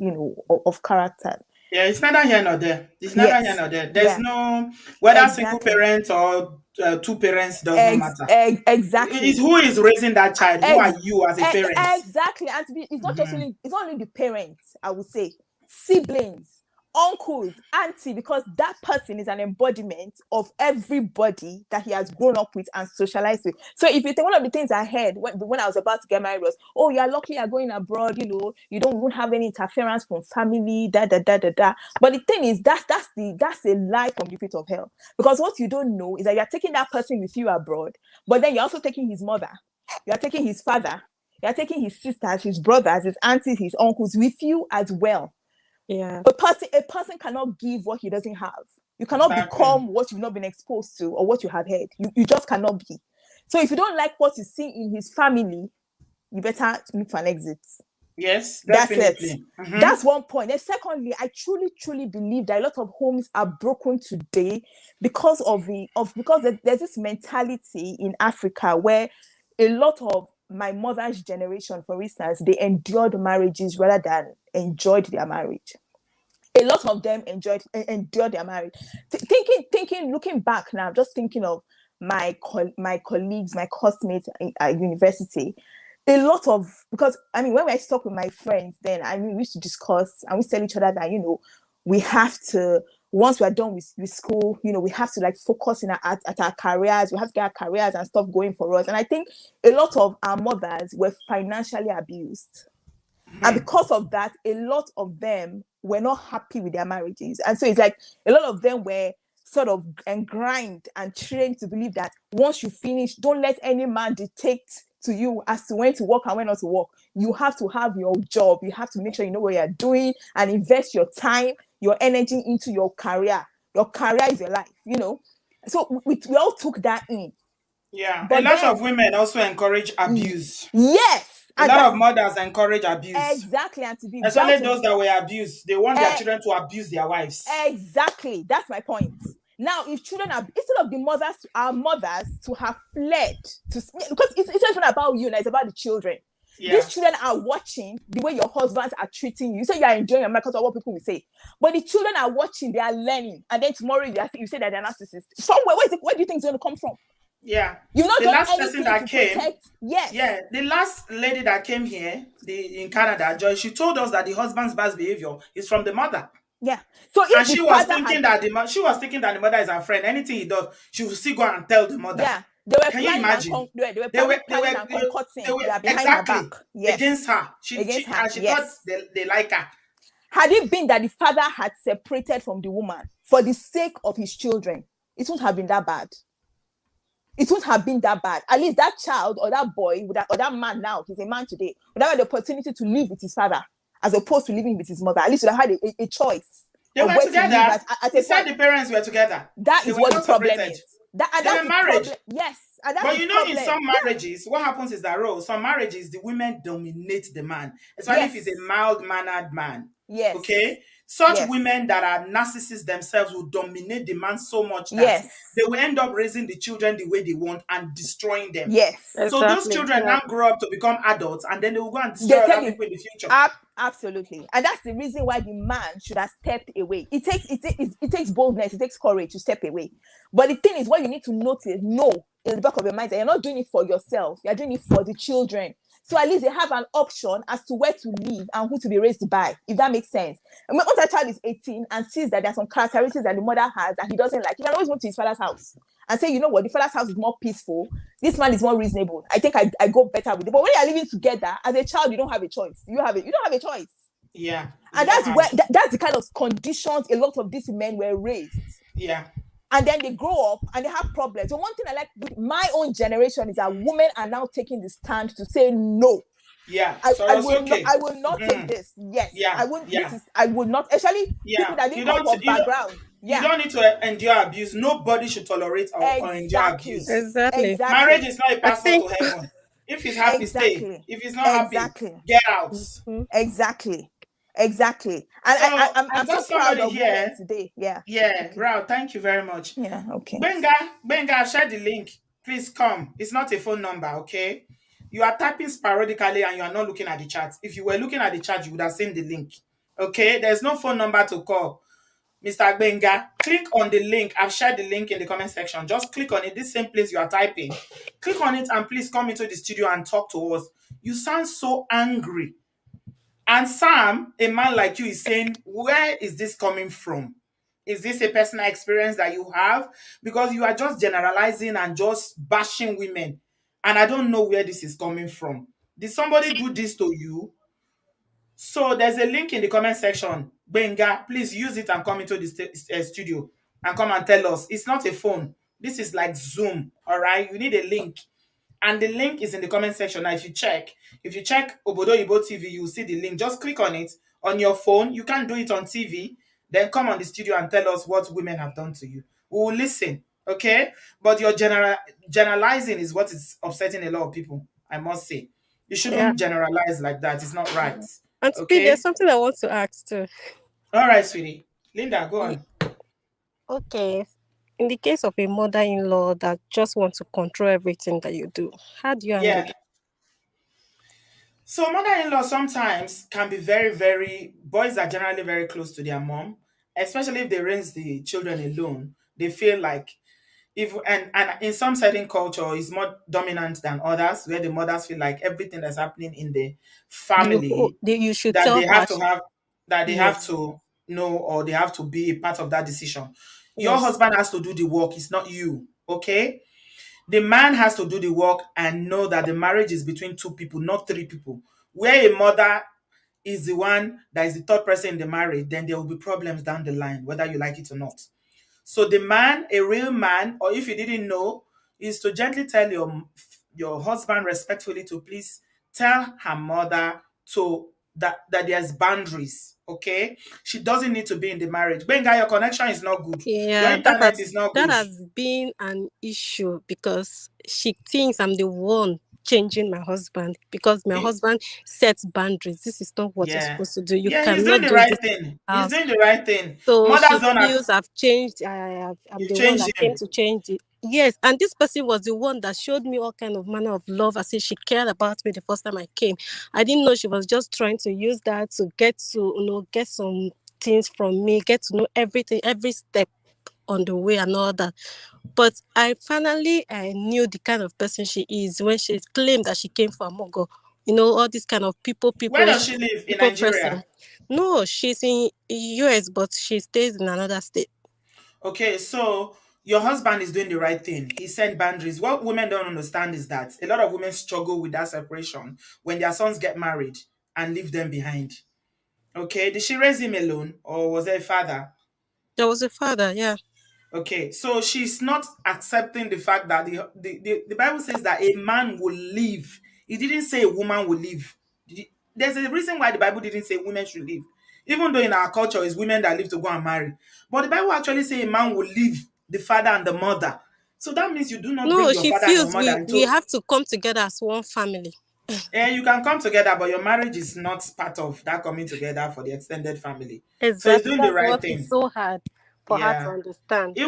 of character. Yeah, it's neither here nor there. It's neither here Yes. nor there. There's Yeah. no, whether single Exactly. parents or two parents does not matter. Exactly. It's who is raising that child. Who are you as a parent? Exactly. And it's not just only, it's not only the parents, I would say, siblings, uncles, auntie, because that person is an embodiment of everybody that he has grown up with and socialized with. So if you think, one of the things I heard when I was about to get married was, oh, you're lucky you're going abroad, you don't even have any interference from family, da da da da da. But the thing is, that's a lie from the pit of hell. Because what you don't know is that you're taking that person with you abroad, but then you're also taking his mother, you're taking his father, you're taking his sisters, his brothers, his aunties, his uncles with you as well. Yeah. A person cannot give what he doesn't have. You cannot become what you've not been exposed to or what you have heard. You just cannot be. So if you don't like what you see in his family, you better look for an exit. Yes, definitely. That's it. That's one point. And secondly, I truly, truly believe that a lot of homes are broken today because there's this mentality in Africa where a lot of my mother's generation, for instance, they endured marriages rather than enjoyed their marriage. A lot of them endured their marriage. Thinking, looking back now, just thinking of my colleagues, my classmates at university. A lot of, because when I talk with my friends, then we used to discuss and we tell each other that we have to, once we're done with school, we have to focus at our careers. We have to get our careers and stuff going for us. And I think a lot of our mothers were financially abused. And because of that, a lot of them were not happy with their marriages. And so it's like a lot of them were sort of engrined and trained to believe that once you finish, don't let any man dictate to you as to when to work and when not to work. You have to have your job. You have to make sure you know what you're doing and invest your time, your energy into your career. Your career is your life, So we all took that in. Yeah, but a lot of women also encourage abuse. Yes. A lot of mothers encourage abuse. Exactly, and to be especially those that were abused, they want their children to abuse their wives. Exactly, that's my point. Now, if children are, instead of our mothers to have fled because it's not even about you, it's about the children. Yeah. These children are watching the way your husbands are treating you. You say you are enjoying your marriage because of what people will say, but the children are watching, they are learning, and then tomorrow you say that they're narcissists. Somewhere, where do you think it's going to come from? Yeah, you not the last person that came. Protect. Yes. Yeah, the last lady that came here, in Canada, Joy, she told us that the husband's bad behavior is from the mother. Yeah. So and she was thinking that the mother is her friend. Anything he does, she will still go and tell the mother. Yeah. They were Can you imagine? They were concocting. They were exactly her back. Yes. Against her. She thought they like her. Had it been that the father had separated from the woman for the sake of his children, it wouldn't have been that bad. It wouldn't have been that bad. At least that child or that boy or that man now, he's a man today, would have had the opportunity to live with his father as opposed to living with his mother. At least would have had a choice. They were together. He said the parents were together. That is what the problem is. They were married. Yes. But in some marriages, what happens is that some marriages, the women dominate the man, especially if he's a mild-mannered man. Yes. Okay? Such women that are narcissists themselves will dominate the man so much that they will end up raising the children the way they want and destroying them. Yes. So those children now grow up to become adults and then they will go and destroy other people in the future. Absolutely. And that's the reason why the man should have stepped away. It takes boldness, it takes courage to step away. But the thing is, what you need to know in the back of your mind, that you're not doing it for yourself, you're doing it for the children. So at least they have an option as to where to live and who to be raised by, if that makes sense. And once a child is 18 and sees that there are some characteristics that the mother has that he doesn't like, he can always move to his father's house and say, you know what, the father's house is more peaceful. This man is more reasonable. I think I go better with it. But when you are living together, as a child, you don't have a choice. You don't have a choice. Yeah. And that's the kind of conditions a lot of these men were raised. Yeah. And then they grow up and they have problems. So one thing I like with my own generation is that women are now taking the stand to say no. Yeah. I will not take this. Yes. Yeah. I won't. Yeah. I would not. Actually, people that didn't come from background. You don't need to endure abuse. Nobody should tolerate or endure abuse. Exactly. Marriage is not a passport to heaven. If he's happy, stay. Exactly. If he's not happy, Exactly. get out. Mhm. Exactly. Exactly. And So I'm I've so got proud somebody of women here. today. Yeah. Yeah, Okay. Rao, thank you very much. Yeah. Okay. Benga, Benga, I've shared the link. Please come. It's not a phone number, okay? You are typing sporadically and you are not looking at the chat. If you were looking at the chat, you would have seen the link. Okay? There's no phone number to call. Mr. Benga, click on the link. I've shared the link in the comment section. Just click on it, this same place you are typing. Click on it and please come into the studio and talk to us. You sound so angry. And Sam, a man like you, is saying, where is this coming from? Is this a personal experience that you have? Because you are just generalizing and just bashing women. And I don't know where this is coming from. Did somebody do this to you? So there's a link in the comment section. Benga, please use it and come into the studio and come and tell us. It's not a phone. This is like Zoom, all right? You need a link. And the link is in the comment section. Now, if you check Obodo Ibo TV, you'll see the link. Just click on it on your phone. You can do it on TV. Then come on the studio and tell us what women have done to you. We will listen, okay? But your generalizing is what is upsetting a lot of people, I must say. You Yeah. shouldn't generalize like that. It's not right, And P, there's okay? something I want to ask too. All right, sweetie. Linda, go Y- on. Okay. In the case of a mother-in-law that just wants to control everything that you do, how do you handle Yeah. that? So mother-in-law sometimes can be very, very, boys are generally very close to their mom, especially if they raise the children alone. They feel like if and in some certain culture is more dominant than others, where the mothers feel like everything that's happening in the family You should that tell they her. have to have that they have Yes. to know or they have to be a part of that decision. Your Yes. husband has to do the work, it's not you. Okay? The man has to do the work and know that the marriage is between two people, not three people. Where a mother is the one that is the third person in the marriage, then there will be problems down the line, whether you like it or not. So the man, a real man, or if you didn't know, is to gently tell your husband respectfully to please tell her mother to that there's boundaries. Okay, she doesn't need to be in the marriage. Benga, your connection is not good. Your Yeah, internet is not that good. has been an issue because she thinks I'm the one changing my husband because my Eh, husband sets boundaries. This is not what you're Yeah. supposed to do. You Yeah, he's doing cannot the do right this thing. in the He's house. doing the right thing. So she Mothers don't have, feels I've changed. I'm you the one changed that came him. to change it. Yes, and this person was the one that showed me all kind of manner of love. I said she cared about me the first time I came. I didn't know she was just trying to use that to get to get some things from me, get to know everything, every step on the way and all that. But I knew the kind of person she is when she claimed that she came from Mogo. All this kind of Where when does she's she live? In people person. Nigeria? No, she's in US, but she stays in another state. Okay, so your husband is doing the right thing. He set boundaries. What women don't understand is that a lot of women struggle with that separation when their sons get married and leave them behind. Okay, did she raise him alone or was there a father? There was a father, yeah. Okay, so she's not accepting the fact that the Bible says that a man will leave. It didn't say a woman will leave. There's a reason why the Bible didn't say women should leave. Even though in our culture it's women that live to go and marry. But the Bible actually say a man will leave the father and the mother. So that means you do not bring No, your she father and your feels mother we into. have to come together as one family. You can come together, but your marriage is not part of that coming together for the extended family. So he's Exactly. doing the That's right what is thing. so hard for her to Yeah. understand.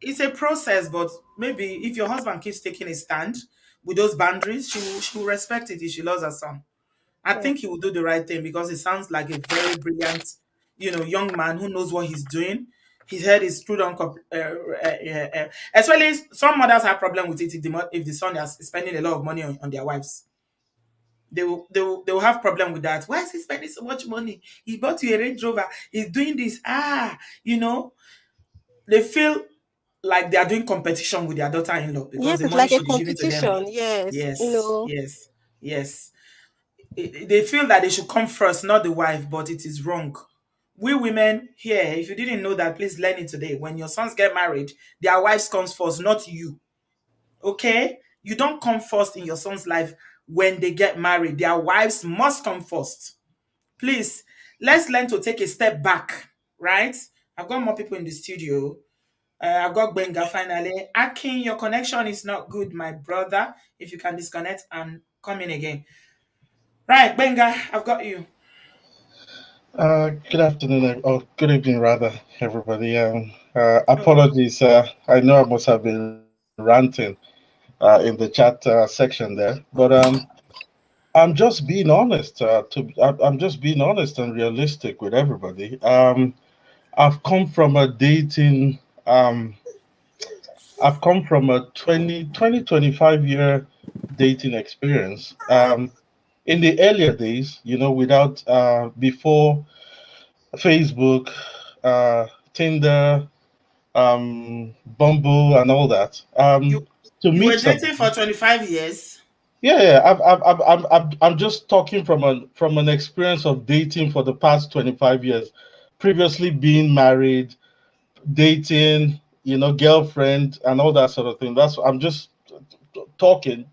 It's a process, but maybe if your husband keeps taking a stand with those boundaries, she will respect it if she loves her son. I Yeah. think he will do the right thing because he sounds like a very brilliant, young man who knows what he's doing. His head is screwed on. Especially some mothers have problem with it if the son is spending a lot of money on their wives. They will have problem with that. Why is he spending so much money? He bought you a Range Rover. He's doing this. You know, they feel like they are doing competition with their daughter-in-law because Yes, the it's money like a should be given to them. competition. Yes. Yes, yes, yes. They feel that they should come first, not the wife, but it is wrong. We women here, if you didn't know that, please learn it today. When your sons get married, their wives comes first, not you. Okay? You don't come first in your son's life when they get married. Their wives must come first. Please, let's learn to take a step back, right? I've got more people in the studio. I've got Benga finally. Akin, your connection is not good, my brother. If you can disconnect and come in again. Right, Benga, I've got you. Good afternoon, or good evening, rather, everybody. Oh, Apologies. I know I must have been ranting in the chat section there, but I'm just being honest. I'm just being honest and realistic with everybody. I've come from a dating. I've come from a 25 year dating experience. In the earlier days, without before Facebook, Tinder, Bumble, and all that. you To you were meet dating somebody. for 25 years. Yeah, yeah. I'm just talking from an experience of dating for the past 25 years. Previously being married, dating, girlfriend, and all that sort of thing. I'm just talking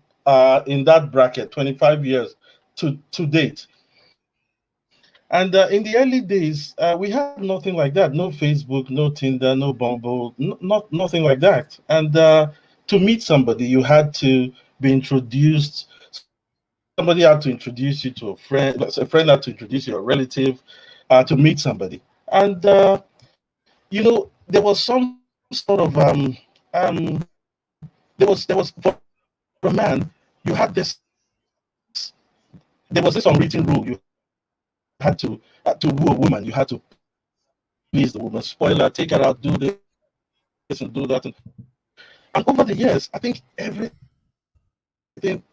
in that bracket, 25 years to date. And in the early days, we had nothing like that. No Facebook, no Tinder, no Bumble, nothing like that. And to meet somebody, you had to be introduced. Somebody had to introduce you to a friend. A friend had to introduce you to a relative to meet somebody. And there was some sort of there was for a man, you had there was this unwritten rule. You had to woo a woman. You had to please the woman. Spoil her, take her out, do this and do that. And over the years, I think everything, to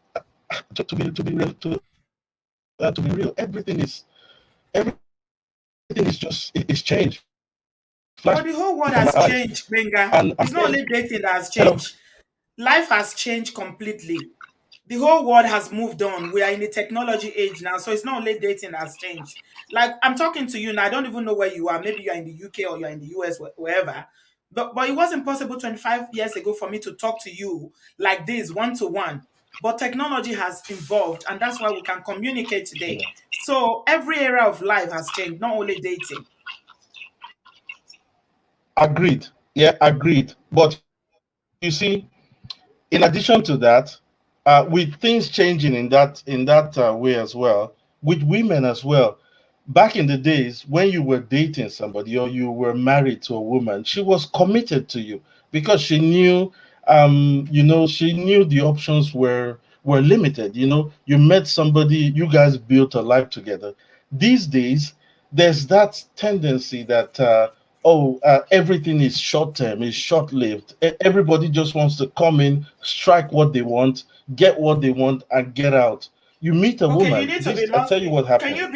be real, everything is just is changed, flash before my eyes. But the whole world And has I'm changed, hearing, Benga. It's not hello, only dating that has changed. Life has changed completely. The whole world has moved on. We are in the technology age now, so it's not only dating that has changed. Like I'm talking to you now, I don't even know where you are. Maybe you're in the UK or you're in the US, wherever. But it wasn't possible 25 years ago for me to talk to you like this, one to one. But technology has evolved, and that's why we can communicate yeah, today. So every area of life has changed, not only dating. agreed. Yeah, agreed. But you see, in addition to that, with things changing in that way as well, with women as well. Back in the days when you were dating somebody or you were married to a woman, she was committed to you because she knew, she knew the options were limited. You met somebody, you guys built a life together. These days, there's that tendency that everything is short term, is short lived. Everybody just wants to come in, strike what they want, get what they want, and get out. You meet a Okay, you woman. need to be This I more. tell you what Can happened. you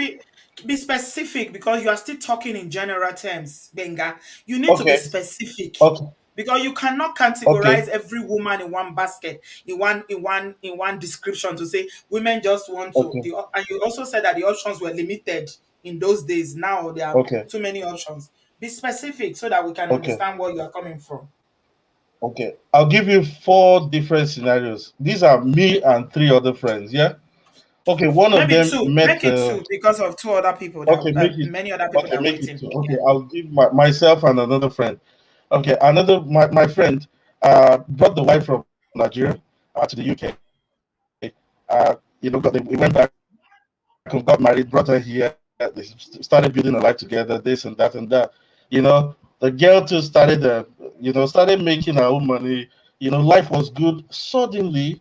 be specific because you are still talking in general terms, Benga. You need to be Okay, specific okay, because you cannot okay, categorize every woman in one basket in one description to say women just want to okay, the and you also said that the options were limited in those days. Now there are okay, too many options. Be specific so that we can okay, understand where you are coming from. okay. I'll give you four different scenarios. These are me and three other friends. Yeah. Okay. One of Maybe them two. met. Make it two because of two other people that Okay, make it. many other people Okay, that are make it waiting. two. Okay, Yeah. I'll give myself and another friend. Okay, my friend brought the wife from Nigeria to the UK. We went back home, got married, brought her here. They started building a life together, this and that and that. The girl too started, started making her own money. Life was good. Suddenly,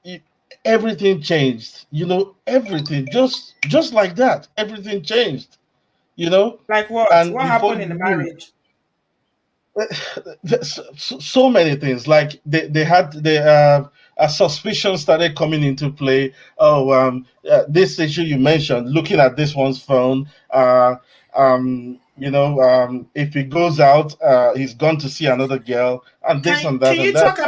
it, everything changed. Everything just like that. Everything changed. You know, Like what? and What before happened you in the knew it, marriage? so many things like they had the a suspicion started coming into play. Oh, this issue you mentioned, looking at this one's phone, if he goes out, he's gone to see another girl, and this Can and can that you and that. talk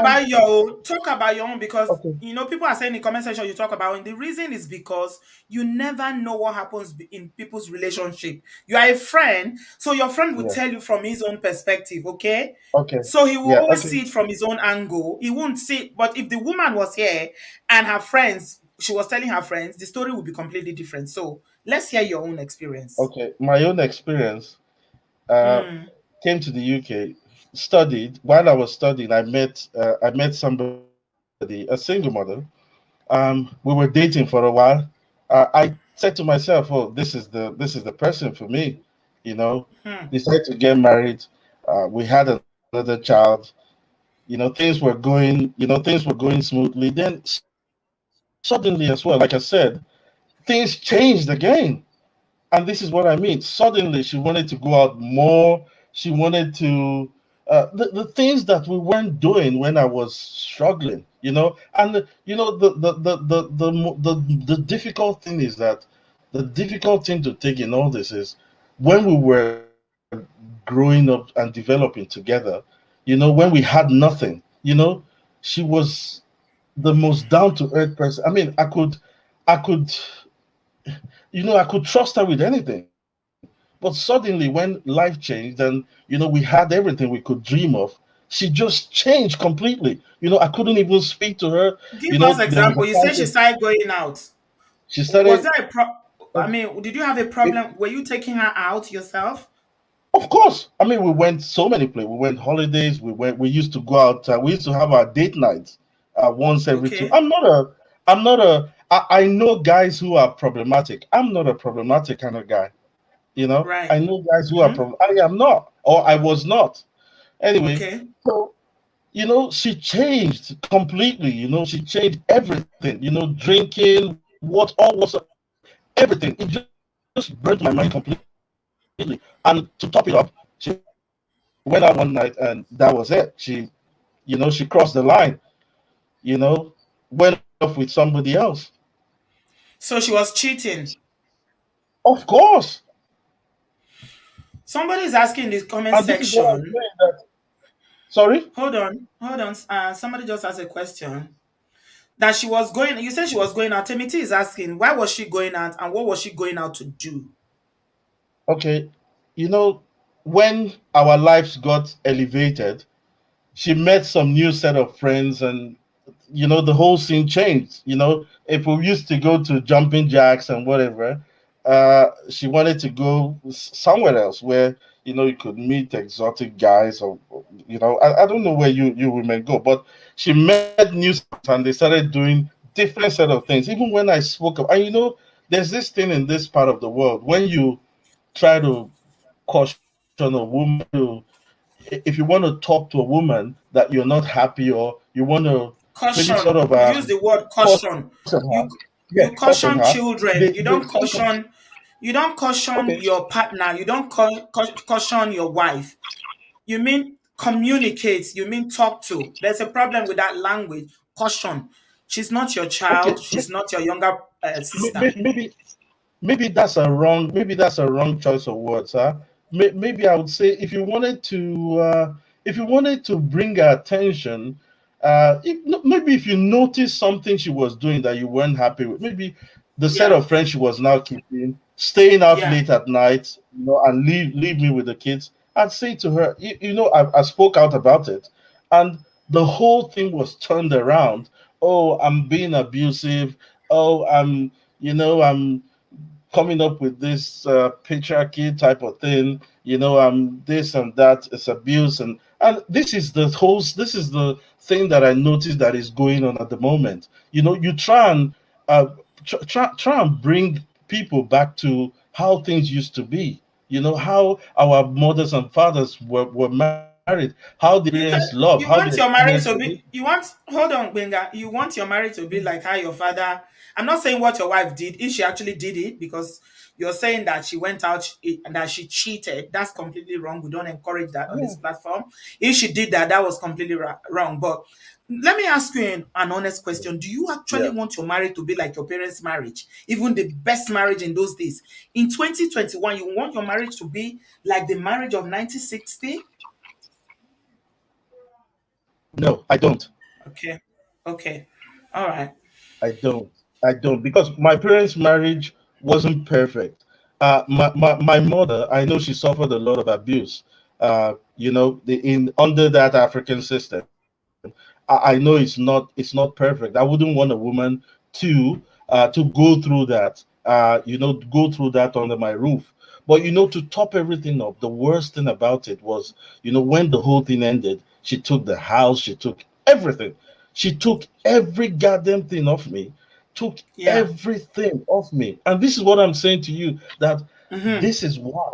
about your own because Okay, people are saying in the comment section you talk about, and the reason is because you never know what happens in people's relationship. You are a friend, so your friend will yeah, tell you from his own perspective, okay? okay, So he will yeah, always okay, see it from his own angle. He won't see, but if the woman was here and her friends, she was telling her friends, the story would be completely different. So let's hear your own experience. okay. My own experience. Uh, Mm. Came to the UK, studied. While I was studying, I met somebody, a single mother, We were dating for a while. I said to myself, "Oh, this is the person for me," you know. Hmm. Decided to get married. We had another child. Things were going smoothly. Then suddenly, as well, like I said, things changed again. And this is what I mean. Suddenly, she wanted to go out more. She wanted to the things that we weren't doing when I was struggling. And the difficult thing is that the difficult thing to take in all this is when we were growing up and developing together. When we had nothing. She was the most down to earth person. I mean, I could I could trust her with anything. But suddenly, when life changed and we had everything we could dream of, she just changed completely. I couldn't even speak to her. Give us There was a example. You time say she when started going out. she Was started. there a pro? I uh, mean, did you have a it- problem? Were you taking her out yourself? of course, I mean, we went so many places. We went holidays. We used to go out. We used to have our date nights once every two. Okay, I know guys who are problematic. I'm not a problematic kind of guy. right. I know guys who are Mm-hmm. I am not, or I was not. Anyway, Okay. so she changed completely. She changed everything. Drinking, what, all whatsoever, everything. It just burnt my mind completely. And to top it up, she went out one night, and that was it. She crossed the line. Went off with somebody else. So she was cheating. Of course. Somebody is asking in the comment And this is what I'm section. saying. That sorry. Hold on, hold on. Somebody just asked a question that she was going. You said she was going out. Timothy is asking why was she going out and what was she going out to do? Okay. When our lives got elevated, she met some new set of friends, and the whole scene changed. If we used to go to jumping jacks and whatever, she wanted to go somewhere else where you could meet exotic guys, or I don't know where you women go, but she met new set of friends and they started doing different set of things. Even when I spoke of, and there's this thing in this part of the world when you try to caution a woman, if you want to talk to a woman that you're not happy, or you want to maybe sort Caution. of You use the word caution caution. her, You yeah, you caution caution her, children. You they don't sometimes. caution. You don't caution Okay, your partner. You don't caution your wife. You mean communicate. You mean talk to. There's a problem with that language. Caution. She's not your okay, child. She's not your younger sister. maybe that's a wrong choice of words, huh? Maybe I would say if you wanted to bring her attention, maybe if you noticed something she was doing that you weren't happy with, maybe the set Yeah. of friends she was now keeping, staying out Yeah. late at night, and leave me with the kids, I'd say to her, I spoke out about it, and the whole thing was turned around. Oh, I'm being abusive. Oh, I'm coming up with this patriarchy type of thing. This and that is abuse, and this is the thing that I noticed that is going on at the moment. You try and uh, try and bring people back to how things used to be. How our mothers and fathers were married, how their parents love, how they You want your experienced marriage to relationship. be, you want, hold on, Benga. You want your marriage to be like how your father, I'm not saying what your wife did, if she actually did it, because you're saying that she went out and that she cheated. That's completely wrong. We don't encourage that on Yeah, this platform. If she did that, that was completely wrong. But let me ask you an honest question. Do you actually yeah. want your marriage to be like your parents' marriage? Even the best marriage in those days. In 2021, you want your marriage to be like the marriage of 1960? No, I don't. Okay. Okay. All right. I don't. I don't, because my parents' marriage wasn't perfect. My mother, I know she suffered a lot of abuse. In under that African system, I know it's not perfect. I wouldn't want a woman to go through that. Go through that under my roof. But to top everything up, the worst thing about it was, when the whole thing ended, she took the house, she took everything. She took every goddamn thing off me, took Yeah. everything off me. And this is what I'm saying to you, that Mm-hmm. this is why.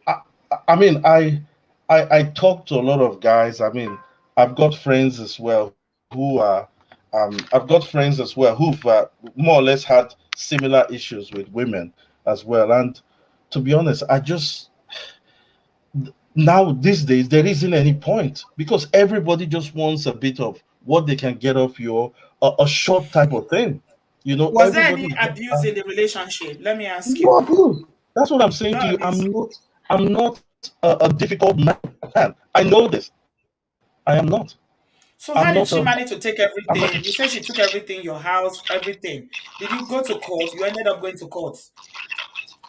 I, I mean, I talk to a lot of guys. I mean, I've got friends as well who are, I've got friends as well who've more or less had similar issues with women as well. And to be honest, I just now these days there isn't any point because everybody just wants a bit of what they can get off your a short type of thing. You know, Was there any everybody's just abuse in the relationship? Let me ask no you. abuse. That's what I'm saying No to you. abuse. I'm not a difficult man. I know this. I am not. I'm So not how a. did she manage to take I'm like, everything? You said she took everything, your house, everything. Did you go to court? You ended up going to court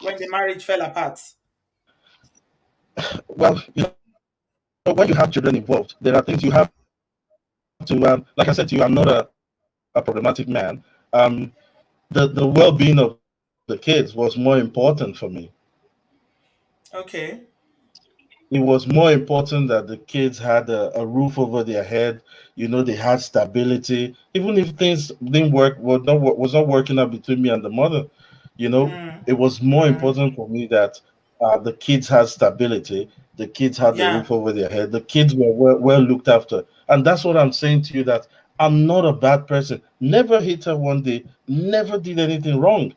when the marriage fell apart. well, when you have children involved, there are things you have to. Like I said to you, I'm not a problematic man. Um, the well-being of the kids was more important for me. Okay. It was more important that the kids had a roof over their head. You know, they had stability. Even if things didn't work, was not working out between me and the mother, you know, Mm, it was more mm, important for me that the kids had stability. The kids had the yeah. roof over their head. The kids were well looked after. And that's what I'm saying to you, that I'm not a bad person. Never hit her one day. Never did anything wrong.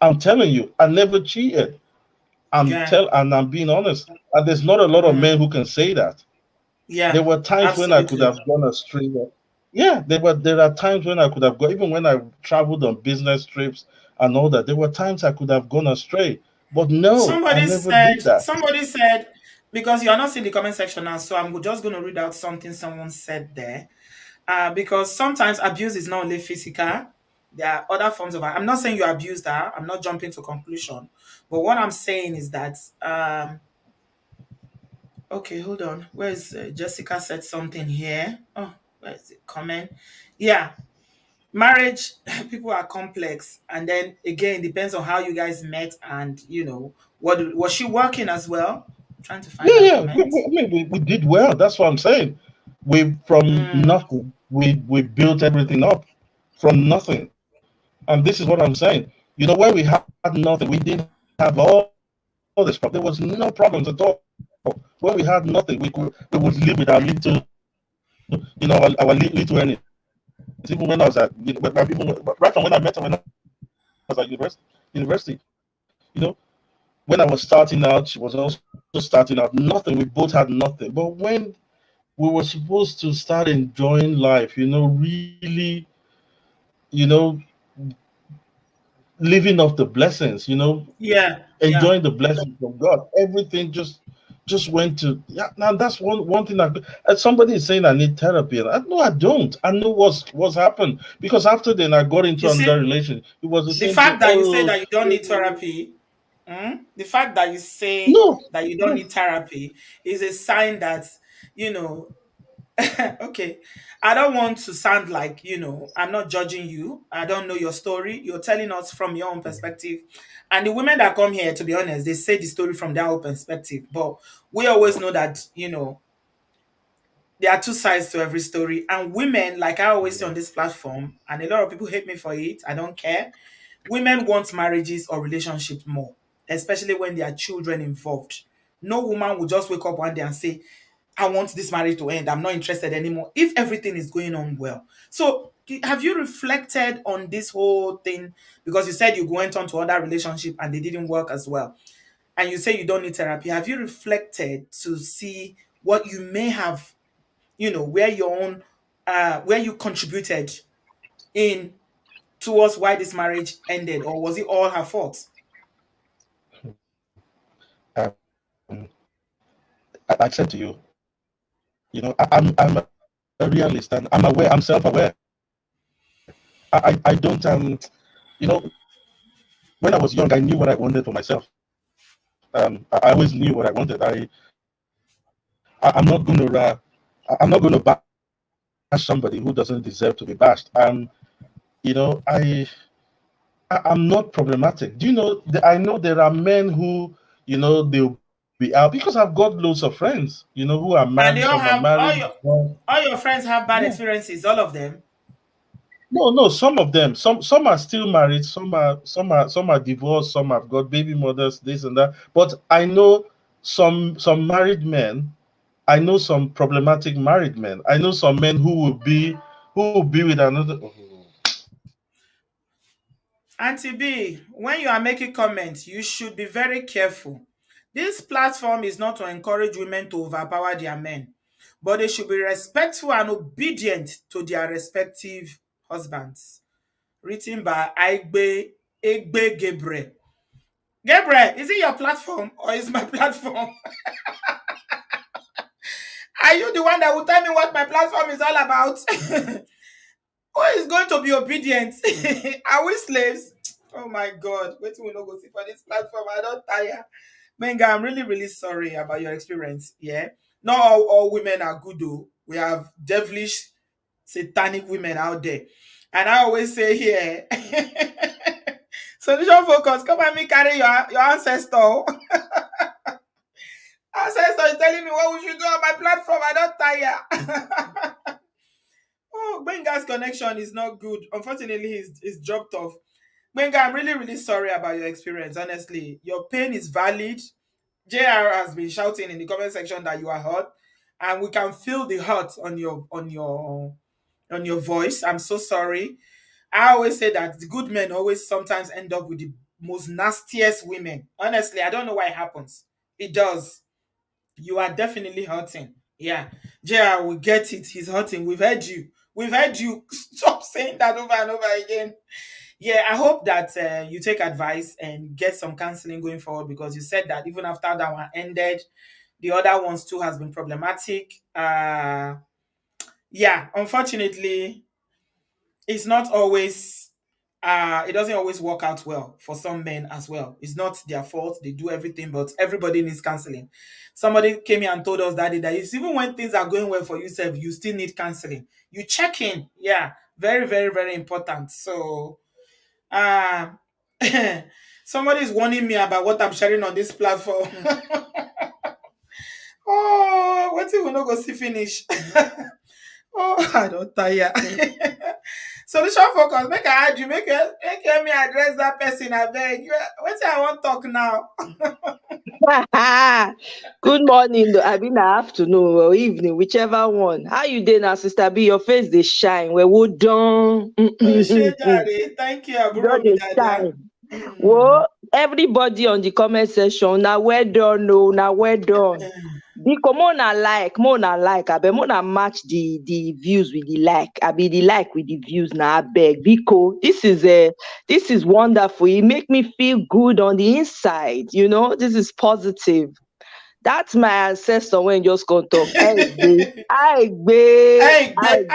I'm telling you, I never cheated. Yeah. And I'm being honest. And there's not a lot of Mm, men who can say that. There yeah. were times when I could Absolutely. have gone astray. Yeah, there are times when I could have gone, even when I traveled on business trips and all that, there were times I could have gone astray. But no, I never did that. Somebody said, because you're not seeing the comment section now, so I'm just going to read out something someone said there. Because sometimes abuse is not only physical, there are other forms of. I'm not saying you abused her. I'm not jumping to conclusion, but what I'm saying is that. Okay, hold on. Where's Jessica said something here? Oh, where's the comment? Yeah, marriage. People are complex, and then again, depends on how you guys met, and what was she working as well? Trying to find Yeah, that yeah. comment. I mean, we did well. That's what I'm saying. We from Mm, nothing, we built everything up from nothing. And this is what I'm saying. You know, when we had nothing, we didn't have all this problem. There was no problems at all. When we had nothing, we would live with our little, our little earnings. Even when I was at, right from when I met her when I was at university, you know, when I was starting out, she was also starting out. Nothing. We both had nothing. But when we were supposed to start enjoying life, really, you know, living off the blessings, yeah, enjoying yeah. the blessings from God. Everything just went to, yeah. Now that's one thing. Somebody is saying I need therapy, and no, I don't. I know what's happened, because after then I got into You another see, relation. It was the the same thing. fact that you say Oh, that you don't need therapy, the fact that you say no, that you don't no. need therapy is a sign that, you know, okay, I don't want to sound like, I'm not judging you. I don't know your story. You're telling us from your own perspective. And the women that come here, to be honest, they say the story from their own perspective. But we always know that, there are two sides to every story. And women, like I always say on this platform, and a lot of people hate me for it, I don't care. Women want marriages or relationships more, especially when there are children involved. No woman will just wake up one day and say, I want this marriage to end. I'm not interested anymore. If everything is going on well. So, have you reflected on this whole thing? Because you said you went on to other relationship and they didn't work as well. And you say you don't need therapy. Have you reflected to see what you may have, where your own, where you contributed in towards why this marriage ended, or was it all her fault? Um, I said to you, I'm a realist, and I'm aware. I'm self-aware. I don't when I was young, I knew what I wanted for myself. I always knew what I wanted. I'm not going to I'm not going to bash somebody who doesn't deserve to be bashed. You know, I'm not problematic. Do you know? I know there are men who, they'll be be out, because I've got loads of friends, who are And they married, all some are have married. all your friends have bad Yeah. experiences, all of them. No, no, some of them, some are still married, some are divorced, some have got baby mothers, this and that. But I know some married men. I know some problematic married men. I know some men who will be with another. Oh, Auntie B, when you are making comments, you should be very careful. This platform is not to encourage women to overpower their men, but they should be respectful and obedient to their respective husbands. Written by Egbe Gabriel. Gabriel, is it your platform or is my platform? Are you the one that will tell me what my platform is all about? Who is going to be obedient? Are we slaves? Oh my God. Wait till we not go see for this platform. I don't tire. Menga, I'm really, really sorry about your experience. Yeah. Not all women are good though. We have devilish, satanic women out there. And I always say here, solution focus, come and me carry your ancestor. Ancestor is telling me what we should do on my platform. I don't tire. Oh, Benga's connection is not good. Unfortunately, he's dropped off. Benga, I'm really, really sorry about your experience. Honestly, your pain is valid. JR has been shouting in the comment section that you are hurt, and we can feel the hurt on your voice. I'm so sorry. I always say that the good men always sometimes end up with the most nastiest women. Honestly, I don't know why it happens. It does. You are definitely hurting. Yeah. JR, we get it. He's hurting. We've heard you. We've heard you. Stop saying that over and over again. Yeah, I hope that you take advice and get some counseling going forward, because you said that even after that one ended, the other ones too has been problematic. Yeah, unfortunately, it's not always it doesn't always work out well for some men as well. It's not their fault. They do everything, but everybody needs counseling. Somebody came here and told us that day that even when things are going well for yourself, you still need counseling. You check in. Yeah, very, very, very important. So uh somebody is warning me about what I'm sharing on this platform. Oh, what if we not go see finish? Oh, I don't tire. Solution focus. Make I add you. Make me address that person. I beg. What I want talk now? Good morning, though. I mean, afternoon or evening, whichever one. How you doing, now, sister? Be your face they shine. Where would done? Oh, You shey jare. Thank you, Aburo don't mi they dada. shine. Mm. Well, everybody on the comment section, now well done, no, now well done. Because more na like, I be more na match the views with the like. I be the like with the views now. I beg. Because this is wonderful. It make me feel good on the inside. This is positive. That's my ancestor when just come talk. Hey, Aisha I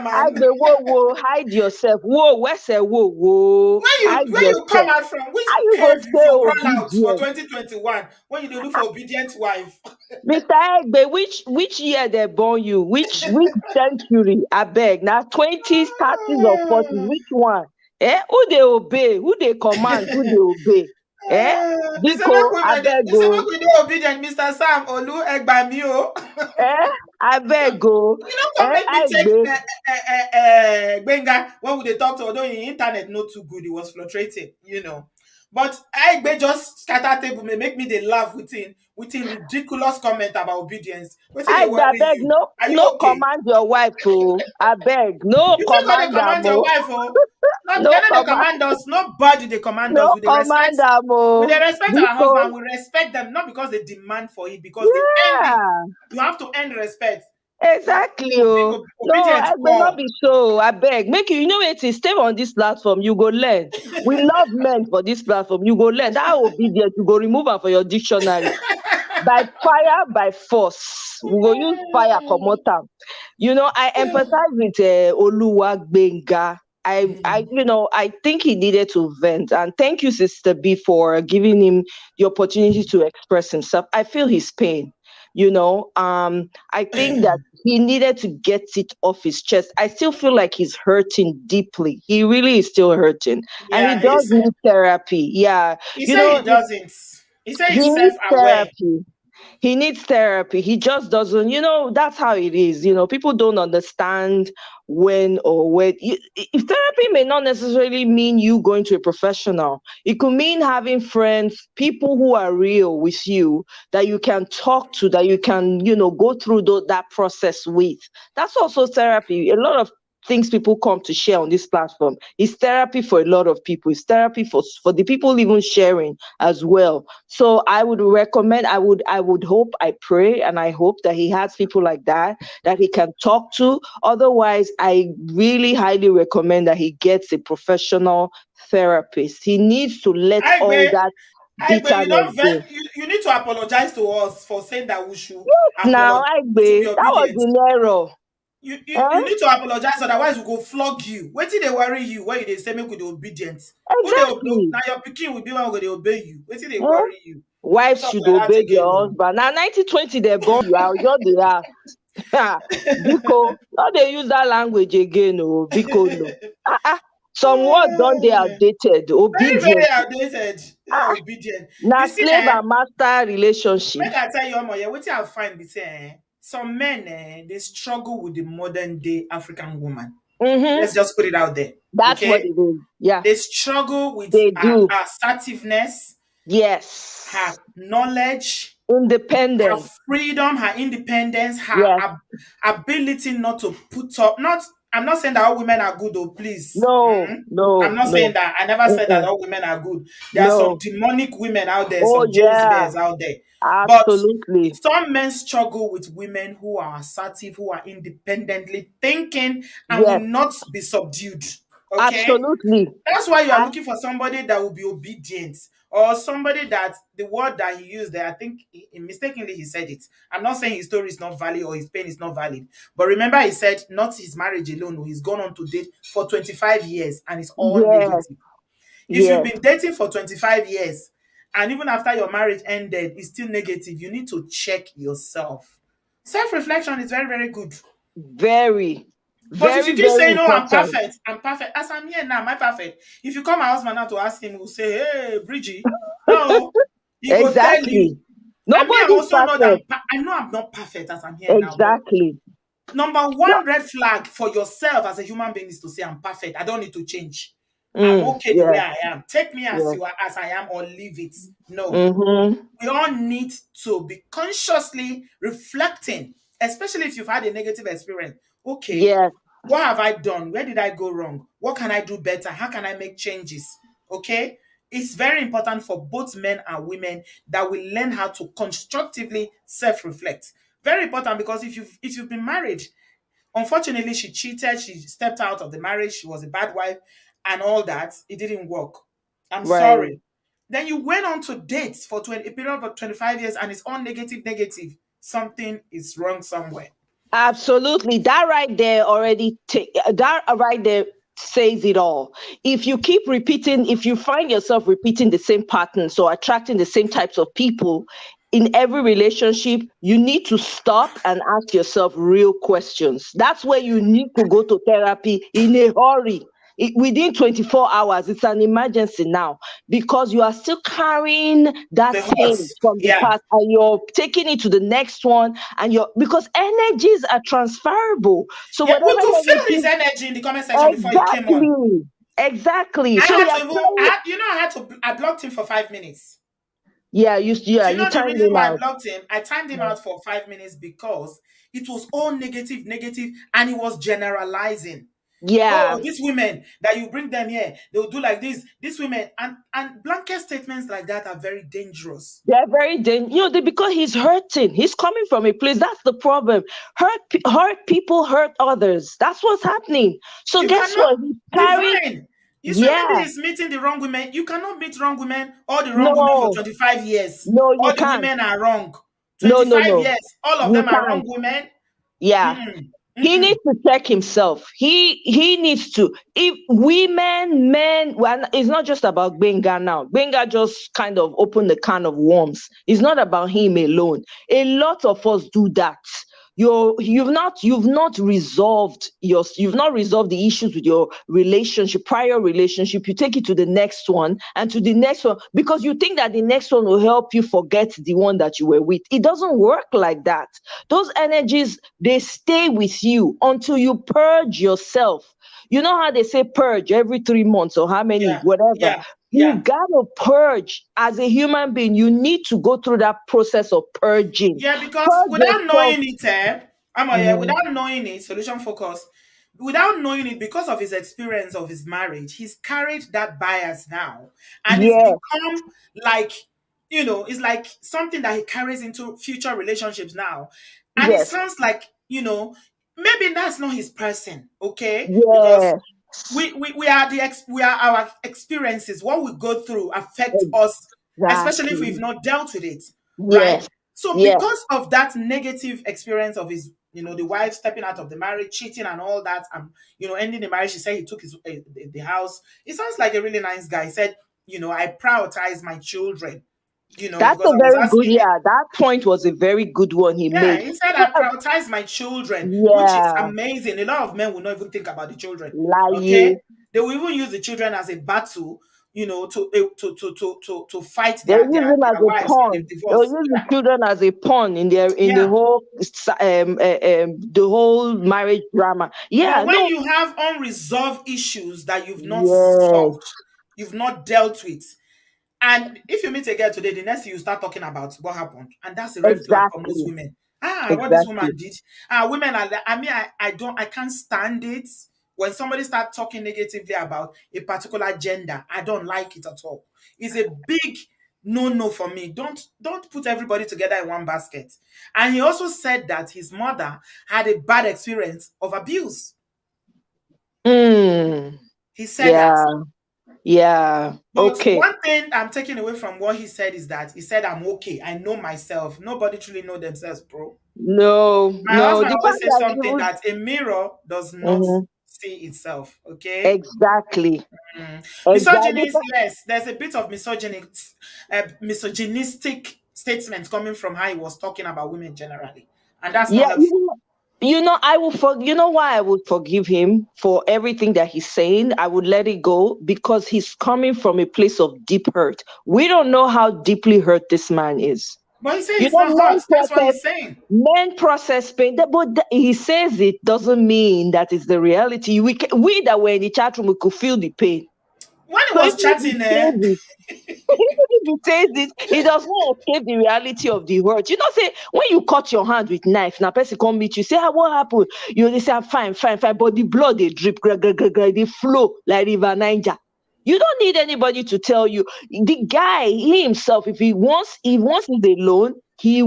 man. gbe, whoa, hide yourself. Whoa, where say whoa, hide When you come yourself. out from which How you go cave you stay for crawl out for obedient? 2021 when you dey look for obedient wife? Mr. Egbe, which year they born you? Which century? I beg. Now 20s, 30s or 40s. Which one? Who they obey? Who they command? Who they obey? They say make Biko, I beg they say make go. we dey obedient, Mr. Sam Olu Egbami o. Eh? I beg go. You know, come make me I take gbe. Benga when we dey talk to, although in internet not too good, it was fluctuating. But I just scatter table may make me dey laugh within ridiculous comment about obedience. Wetin dey I worry beg, you? no, Are you no okay? command your wife, oh. I beg, no You still go dey command am, command your oh. wife, oh. Not they No no dey command, command us. Nobody dey command us. no command am, We oh. dey respect our Because, husband. We respect them not because they demand for it, because they earned it. yeah. You have to earn respect. Exactly, Being oh. No, obedient I will not poor. be so. I beg. Make you know it is stay on this platform. You go learn. We love men for this platform. You go learn. That obedience, you go remove am for your dictionary. By fire, by force. We go use fire comot am. I empathize with Oluwa Gbenga. I think he needed to vent. And thank you, Sister B, for giving him the opportunity to express himself. I feel his pain. I think that he needed to get it off his chest. I still feel like he's hurting deeply. He really is still hurting. And he Yeah, does need therapy. Yeah. he You said know, he doesn't. He said He he's needs self-aware. therapy. He needs therapy. He just doesn't, that's how it is. People don't understand when or where. If therapy may not necessarily mean you going to a professional, it could mean having friends, people who are real with you, that you can talk to, that you can, go through that process with. That's also therapy. A lot of things people come to share on this platform is therapy for a lot of people. It's therapy for the people even sharing as well. So I would recommend, I would hope, I pray, and I hope that he has people like that he can talk to. Otherwise, I really highly recommend that he gets a professional therapist. He needs to let all Aigbe, that Aigbe, you bitterness don't go. you need to apologize to us for saying that Now, we should be that was obedient. the error. You Eh? need to apologize, otherwise we go flog you. Wetin dey worry you when you dey say make we dey obedient? Who dey obey? Exactly. Now your pikin will be one who dey obey you. Wetin dey Eh? worry you? Wives Talk should like that obey their again, no. husband. Now, 90-20, they born you out. They are. Biko, now they use that language again. Oh, Biko, no. Some words don't they outdated. Very, very Obedient. outdated. Obedient. Now, You see, slave and master relationship. make I tell you, Omo, yeah, wetin I find be say, some men, they struggle with the modern day African woman. Mm-hmm. Let's just put it out there, That's what okay? it is. Yeah, They struggle with they her do. assertiveness, her Yes. knowledge, her Independence. freedom, her independence, her Yes. ability not to put up. Not, I'm not saying that all women are good, oh please. No, I'm no, not saying no. that. I never said that Mm-mm. all women are good. There are some No. demonic women out there, Oh, some James yeah. bears out there. But Absolutely. some men struggle with women who are assertive, who are independently thinking and will Yes. not be subdued. Okay? Absolutely. That's why you are Ah, looking for somebody that will be obedient, or somebody that the word that he used there, I think mistakenly he said it. I'm not saying his story is not valid or his pain is not valid, but remember he said not his marriage alone. He's gone on to date for 25 years and it's all yes. negative. If you've Yes. been dating for 25 years and even after your marriage ended, it's still negative, you need to check yourself. Self reflection is very, very good. Very, But if very, you keep very saying, "Oh, important. I'm perfect," as I'm here now, am I perfect? If you call my husband now to ask him, he'll say, "Hey, Bridgie, no," he go tell Exactly. you. And me, I'm Nobody's also know that perfect. I know I'm not perfect as I'm here now, but Exactly. number No. one red flag for yourself as a human being is to say, "I'm perfect. I don't need to change. I'm Mm, okay the way yes. I am. Take me as Yes. you are, as I am, or leave it." No, Mm-hmm. we all need to be consciously reflecting, especially if you've had a negative experience. Okay, Yes. what have I done? Where did I go wrong? What can I do better? How can I make changes? Okay, it's very important for both men and women that we learn how to constructively self-reflect. Very important, because if you've been married, unfortunately she cheated, she stepped out of the marriage, she was a bad wife and all that, it didn't work. I'm Right. sorry. Then you went on to date for a period of 25 years and it's all negative, negative. Something is wrong somewhere. Absolutely. That right there already that right there says it all. If you keep repeating, if you find yourself repeating the same patterns or attracting the same types of people in every relationship, you need to stop and ask yourself real questions. That's where you need to go to therapy in a hurry. Within 24 hours, it's an emergency now, because you are still carrying that The pain horse. from the Yeah. past and you're taking it to the next one, and you're, because energies are transferable. So Yeah, we whatever could feel his negative, energy in the comment section before he came on. exactly, exactly. I So we had are to even, carrying, I blocked him for 5 minutes. yeah, Do you you know the timed reason him why I out. blocked him? I timed him out for 5 minutes because it was all negative, negative, and he was generalizing. Yeah, Oh, these women that you bring them here, they'll do like this. These women, and blanket statements like that are very dangerous. they're very dangerous. Because he's hurting. He's coming from a place. That's the problem. Hurt people hurt others. That's what's happening. So You guess cannot what? He's carrying. divine. You say maybe Yeah. he's meeting the wrong women. You cannot meet wrong women, all the wrong women for No, 25 years. no, you All the can't. women are wrong. No, no, 25 no. years, all of You them are wrong can't. women. Yeah. Mm-mm. He Mm-mm. needs to check himself. He needs to. If women, men, well, it's not just about Benga now. Benga just kind of opened the can of worms. It's not about him alone. A lot of us do that. you've not resolved the issues with your relationship, prior relationship. You take it to the next one and to the next one because you think that the next one will help you forget the one that you were with. It doesn't work like that. Those energies, they stay with you until you purge yourself. You know how they say purge every 3 months or how many, Yeah, whatever. yeah, You yeah. gotta purge. As a human being, you need to go through that process of purging. Yeah, because Purge without yourself. knowing it, yeah, Mhm. without knowing it, solution focus, without knowing it, because of his experience of his marriage, he's carried that bias now, and it's Yes, become like, it's like something that he carries into future relationships now, and it yes, sounds like, maybe that's not his person, okay? Because yes, we are our experiences, what we go through affects us, especially if we've exactly. not dealt with it, right? Yes, So yes, because of that negative experience of his, the wife stepping out of the marriage, cheating and all that, and ending the marriage, he said he took his the house. It sounds like a really nice guy. He said, I prioritize my children, that's because a I was very good. asking him. Yeah, that point was a very good one he Yeah, made. he said I prioritize my children, which is Yeah, amazing. A lot of men will not even think about the children. lie. Okay, they will even use the children as a battle, to fight They'll their use him as a wives when they pawn. They'll divorce. use the children as a pawn in the Yeah, whole the whole marriage drama. Yeah, but when no. you have unresolved issues that you've not Yes, solved, you've not dealt with, and if you meet a girl today, the next thing you start talking about what happened, and that's a red flag for most exactly, women. Ah, what this woman exactly. did. Women are. I mean, I can't stand it when somebody start talking negatively about a particular gender. I don't like it at all. It's a big no for me. Don't put everybody together in one basket. And he also said that his mother had a bad experience of abuse. Mm, He said that. yeah, yeah. But Okay. one thing I'm taking away from what he said is that he said, I'm okay. I know myself. Nobody truly know themselves, bro. No, My no. husband The always fact says that something you that a mirror does not would, see itself. Okay. exactly, Mm. exactly. Misogynist, yes, there's a bit of misogynistic statements coming from how he was talking about women generally. And that's Yeah, not helpful. you know why I would forgive him for everything that he's saying. I would let it go because he's coming from a place of deep hurt. We don't know how deeply hurt this man is. But he said You he's know, not hurt. That's what he's saying. men process pain, he says it doesn't mean that it's the reality. We that were in the chat room, we could feel the pain. When he So even was if he chatting, says it, even if he says it, he does not escape the reality of the hurt. You know, say when you cut your hand with knife, now person come meet you, say, ah, what happened? You they say, "I'm fine, fine, fine," but the blood they drip, they flow like River Niger. You don't need anybody to tell you. The guy, he himself, if he wants it alone, he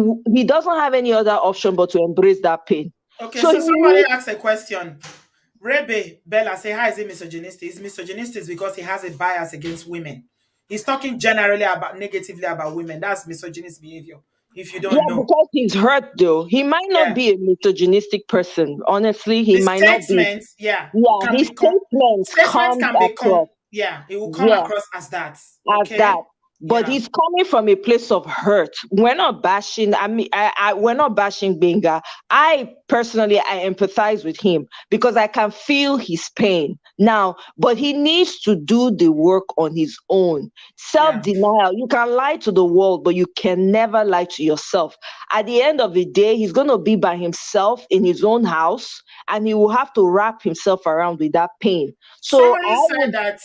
doesn't have any other option but to embrace that pain. okay, So he so somebody needs, asked a question. Rebe Bella say, how is he misogynistic? He's misogynistic because he has a bias against women. He's talking generally about negatively about women. That's misogynist behavior. If you yeah, don't know, because he's hurt though. He might not yeah, be a misogynistic person. Honestly, he the might not be. statements, yeah, Yeah, can his become statements statements comes can become, across. yeah, it will come Yeah, across as that. as that. Okay, But yeah. he's coming from a place of hurt. We're not bashing. I mean, we're not bashing Benga. I personally, I empathize with him because I can feel his pain now. But he needs to do the work on his own. Yeah. Self-denial. You can lie to the world, but you can never lie to yourself. At the end of the day, he's going to be by himself in his own house, and he will have to wrap himself around with that pain. So I Somebody said would. that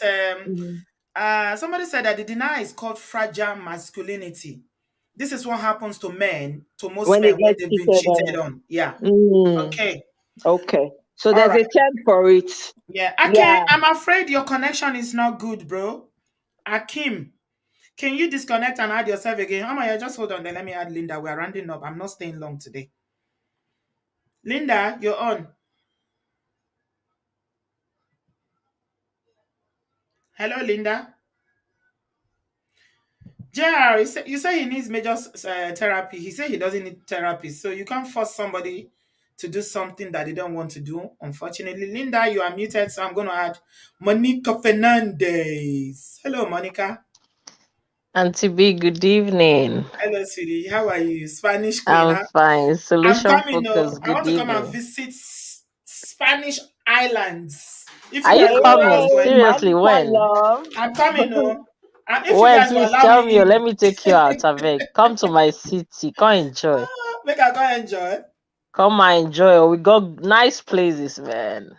Mhm. somebody said that the denial is called fragile masculinity. This is what happens to men, to most When they men when get they've been cheated cheated on. on. Yeah. Mm, Okay. okay. So All there's right. a term for it. Yeah. Yeah. Akim, I'm afraid your connection is not good, bro. Akim, can you disconnect and add yourself again? Amaya, just hold on there. Let me add Linda. We're rounding up. I'm not staying long today. Linda, you're on. Hello, Linda. JR, you say he needs major therapy. He said he doesn't need therapy. So you can't force somebody to do something that they don't want to do. Unfortunately, Linda, you are muted. So I'm going to add Monica Fernandez. Hello, Monica. Auntie B, good evening. Hello, sweetie. How are you? Spanish queen. I'm fine. I'm Solution coming. focus, I good want to come and evening. visit Spanish islands. If you Are you guys will allow coming? us Hey, going, Seriously, Magical when? love. I'm coming. And if you When? guys will Please allow tell me me or let in, me take you out of it. Come to my city. Come enjoy. make I go enjoy. Come and enjoy. We got nice places, man.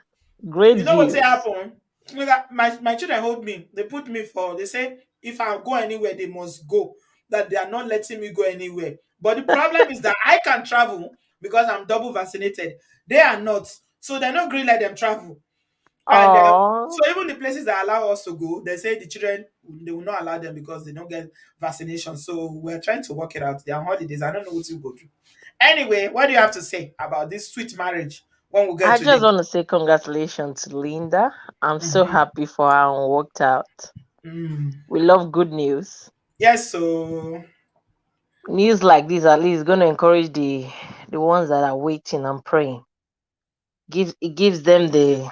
Great You know what's views. happen? Look at my children hold me. They put me for. They say if I go anywhere, they must go. That they are not letting me go anywhere. But the problem is that I can travel because I'm double vaccinated. They are not, so they're not going to let them travel. And Oh, so even the places that allow us to go, they say the children they will not allow them because they don't get vaccination. So we're trying to work it out. They're on holidays. I don't know what to go through. Anyway, what do you have to say about this sweet marriage when we get I just today? want to say congratulations to Linda. I'm so Mhm. happy for her and worked out. Mm. We love good news. Yes, so News like this at least going to encourage the ones that are waiting and praying. It gives them the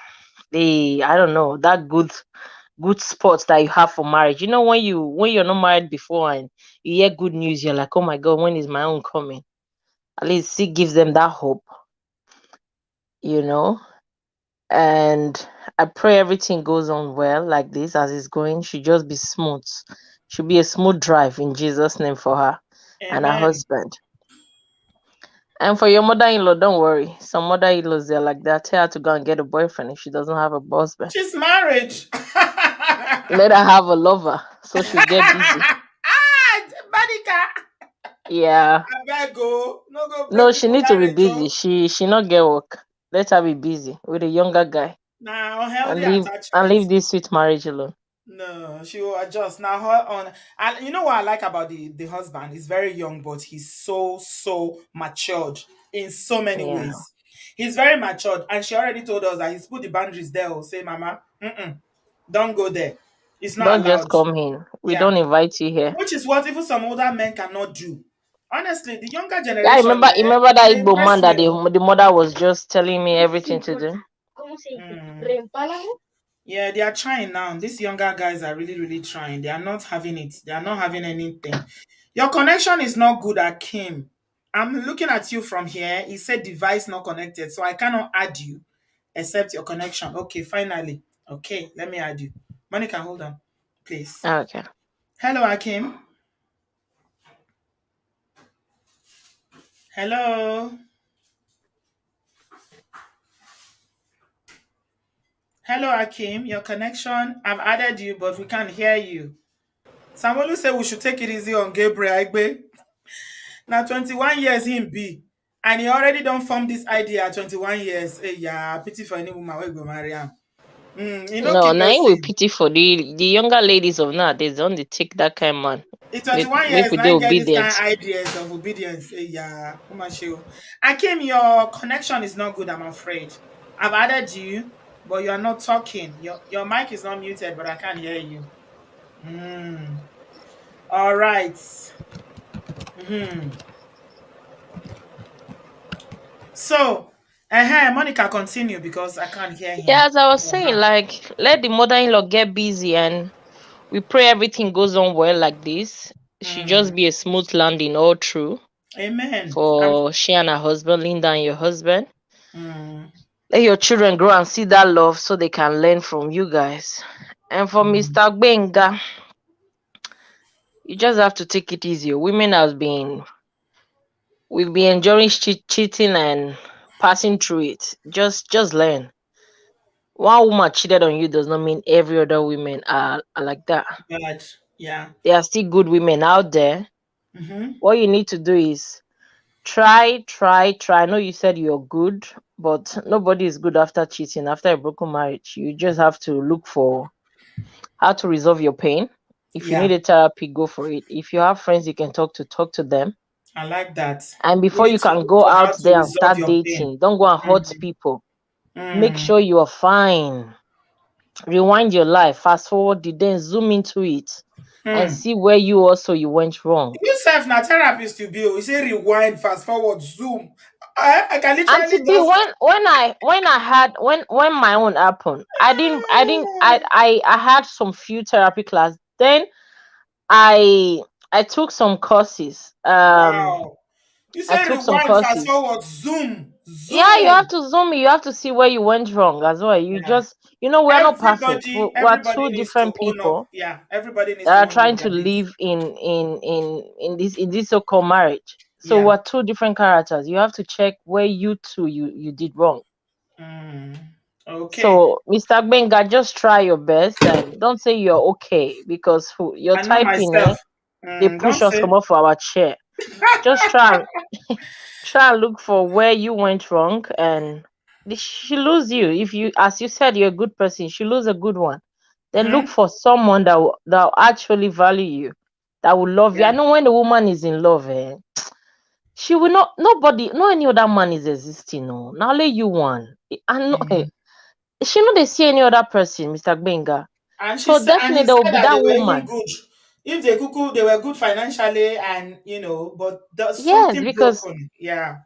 I don't know, that good spot that you have for marriage. You know, when you're not married before and you hear good news, you're like, oh my god, when is my own coming? At least it gives them that hope, you know. And I pray everything goes on well like this as it's going. Should just be smooth. Should be a smooth drive in Jesus' name for her and her amen. husband. And for your mother-in-law, don't worry. Some mother-in-laws they're like that. Tell her to go and get a boyfriend if she doesn't have a husband. She's married. Let her have a lover so she'll get busy. Monica, Yeah. I beg go. No go No, break she people need to be marriage, busy. oh. She not get work. Let her be busy with a younger guy Now unhealthy attachment. and leave this sweet marriage alone. No, she will adjust. Now her on and you know what I like about the husband? He's very young, but he's so matured in so many Yeah. ways. He's very matured, and she already told us that he's put the boundaries there. Oh, say, Mama, don't go there. It's not Don't just allowed. come in. We Yeah. don't invite you here. Which is what even some older men cannot do. Honestly, the younger Yeah, I generation, remember remember that they Igbo impress man that me. Oh. the mother was just telling me everything to do. Mm. Yeah, they are trying now. These younger guys are really trying. They are not having it. They are not having anything. Your connection is not good, Akim. I'm looking at you from here. It said device not connected, so I cannot add you except your connection. Okay, finally. Okay, let me add you. Monica, hold on, please. Okay. Hello, Akim. Hello. Hello, Akim. Your connection. I've added you, but we can't hear you. Samolu said we should take it easy on Gabriel Aigbe. Now 21 years him be. And he already don't form this idea at 21 years. Hey, yeah, pity for any woman wey go marry am. You know, No, now we Kilosin. pity for the younger ladies of nowadays. Don't they take that kind man? In Make 21 make years, we now do you get this kind obedient. of ideas of obedience. Hey, yeah, woman show. Akim, your connection is not good, I'm afraid. I've added you, but you are not talking. Your mic is not muted, but I can't hear you. All right. Hmm. So, Monica, continue because I can't hear Yeah, him. as I was Or saying, her. like let the mother-in-law get busy and we pray everything goes on well like this. Should just Mm. be a smooth landing all through Amen. for she and her husband, Linda and your husband. Mm, Let your children grow and see that love so they can learn from you guys. And for mm. Mr. Benga, you just have to take it easy. We've been enjoying cheating and passing through it. Just learn. One woman cheated on you does not mean every other women are like that. But yeah. There are still good women out there. Mm-hmm. What you need to do is try. I know you said you're good, but nobody is good after cheating, after a broken marriage. You just have to look for how to resolve your pain. If you Yeah. need a therapy, go for it. If you have friends you can talk to them. I like that. And We before need you to can look go for how out to there and resolve start your pain. dating, don't go and hurt Mm, people. Make mm. sure you are fine. Rewind your life, fast forward the day, zoom into it, and Hmm. see where you went wrong. You self na therapist you be. You say rewind, fast forward, zoom. I can literally Auntie B, just when my own happened, I had some few therapy class. Then I I took some courses. Wow. You I say took some rewind, fast courses. forward, zoom, Yeah, you have zoom. to zoom. You have to see where you went wrong as well. You Yeah. just, we're not perfect. Everybody, We're everybody two needs to different own up. people Yeah, everybody needs that to are own up trying their to bit. live in this so-called marriage. So Yeah. we're two different characters. You have to check where you two you did wrong. Mm. Okay. So, Mr. Benga, just try your best and don't say you're okay because your And not typing, myself. they Don't push us say. come off our chair. Just try and look for where you went wrong and she lose you. If you, as you said, you're a good person, she lose a good one. Then look Mm-hmm. for someone that will actually value you, that will love you. I Yeah. know when the woman is in love, she will not, nobody, no any other man is existing. No, now only you one. I know. Mm. She know they see any other person, Mr. Benga. And she So said, and definitely he there will said be that they that were even woman. good. If they cuckoo, they were good financially, and but there's Yes, something because broken. Yeah,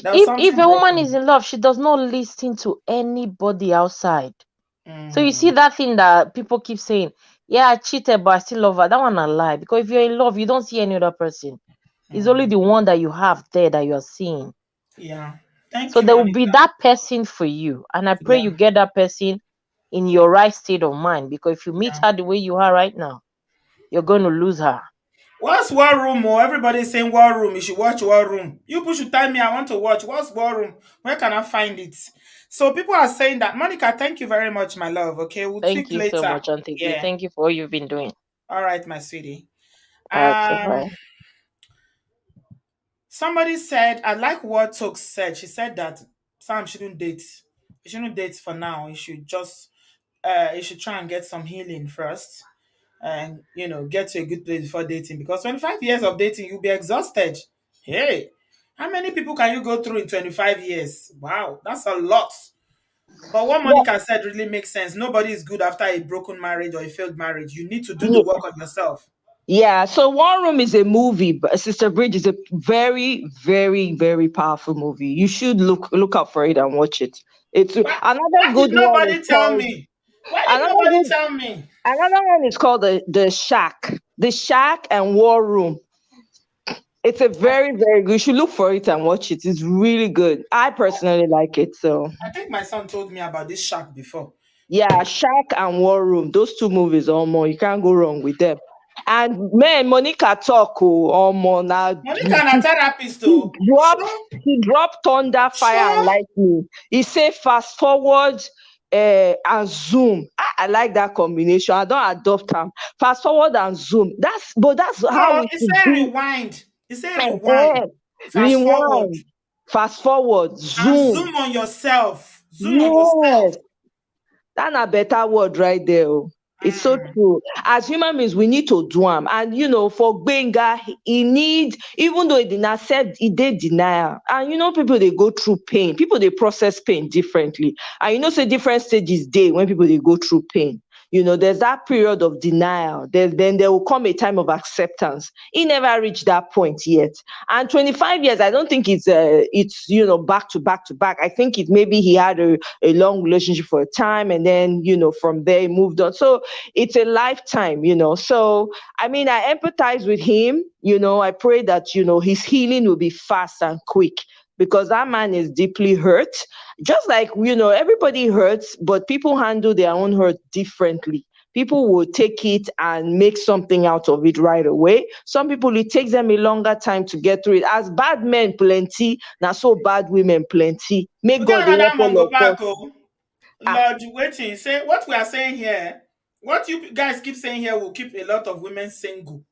there was if something a woman is broken. in love, she does not listen to anybody outside. So you see Mm. that thing that people keep saying, yeah, I cheated, but I still love her. That one a lie. Because if you're in love, you don't see any other person. It's only Mm. the one that you have there that you're seeing. Yeah. Thank So you, there will be Monica. that person for you. And I pray Yeah. you get that person in your right state of mind. Because if you meet Yeah. her the way you are right now, you're going to lose her. What's War Room? Oh, everybody's saying War Room. You should watch War Room. You people should tell me I want to watch. What's War Room? Where can I find it? So people are saying that. Monica, thank you very much, my love. Okay, we'll Thank speak you so later. much, Auntie B. Yeah. Thank you for all you've been doing. All right, my sweetie. All right, so Um, bye. Somebody said, I like what Tox said. She said that Sam shouldn't date. He shouldn't date for now. He should try and get some healing first and get to a good place before dating, because 25 years of dating you'll be exhausted. Hey, how many people can you go through in 25 years? Wow, that's a lot. But what Monica said really makes sense. Nobody is good after a broken marriage or a failed marriage. You need to do the Yeah. work on yourself. Yeah, so War Room is a movie, but Sister Bridge is a very, very, very powerful movie. You should look out for it and watch it. It's Why another did good one is nobody tell called me? Why did another nobody good tell me? another one is called the Shack. The Shack and War Room. It's a I, very, very good. You should look for it and watch it. It's really good. I personally like it. So I think my son told me about this shark before. yeah, Shack and War Room. Those two movies, more you can't go wrong with them. And man, Monica talk more now. Monica and a therapist He though. dropped Sure, he dropped thunder, fire, and sure. lightning. He said fast forward and zoom. I like that combination. I don't adopt them. Fast forward and zoom. That's how No, we he should said be. rewind. He said rewind. Eh, Fast forward. rewind, fast forward, And zoom. zoom on yourself. Zoom on yourself. Yes, that's a better word right there. Oh. It's so Mm, true. As human beings, we need to do them. And for Benga, he need, even though he did not accept, he did denial. And people they go through pain. People they process pain differently. And say different stages day when people they go through pain. There's that period of denial. Then there will come a time of acceptance. He never reached that point yet. And 25 years, I don't think it's back to back to back. I think it maybe he had a long relationship for a time, and then from there he moved on. So it's a lifetime. So I mean, I empathize with him. I pray that his healing will be fast and quick, because that man is deeply hurt. Just like everybody hurts, but people handle their own hurt differently. People will take it and make something out of it right away. Some people, it takes them a longer time to get through it. As bad men plenty, now so bad women plenty. May we get God dey help another all Mongo of us. Park. Oh. Ah, Lord, waiting. Say what we are saying here. What you guys keep saying here will keep a lot of women single.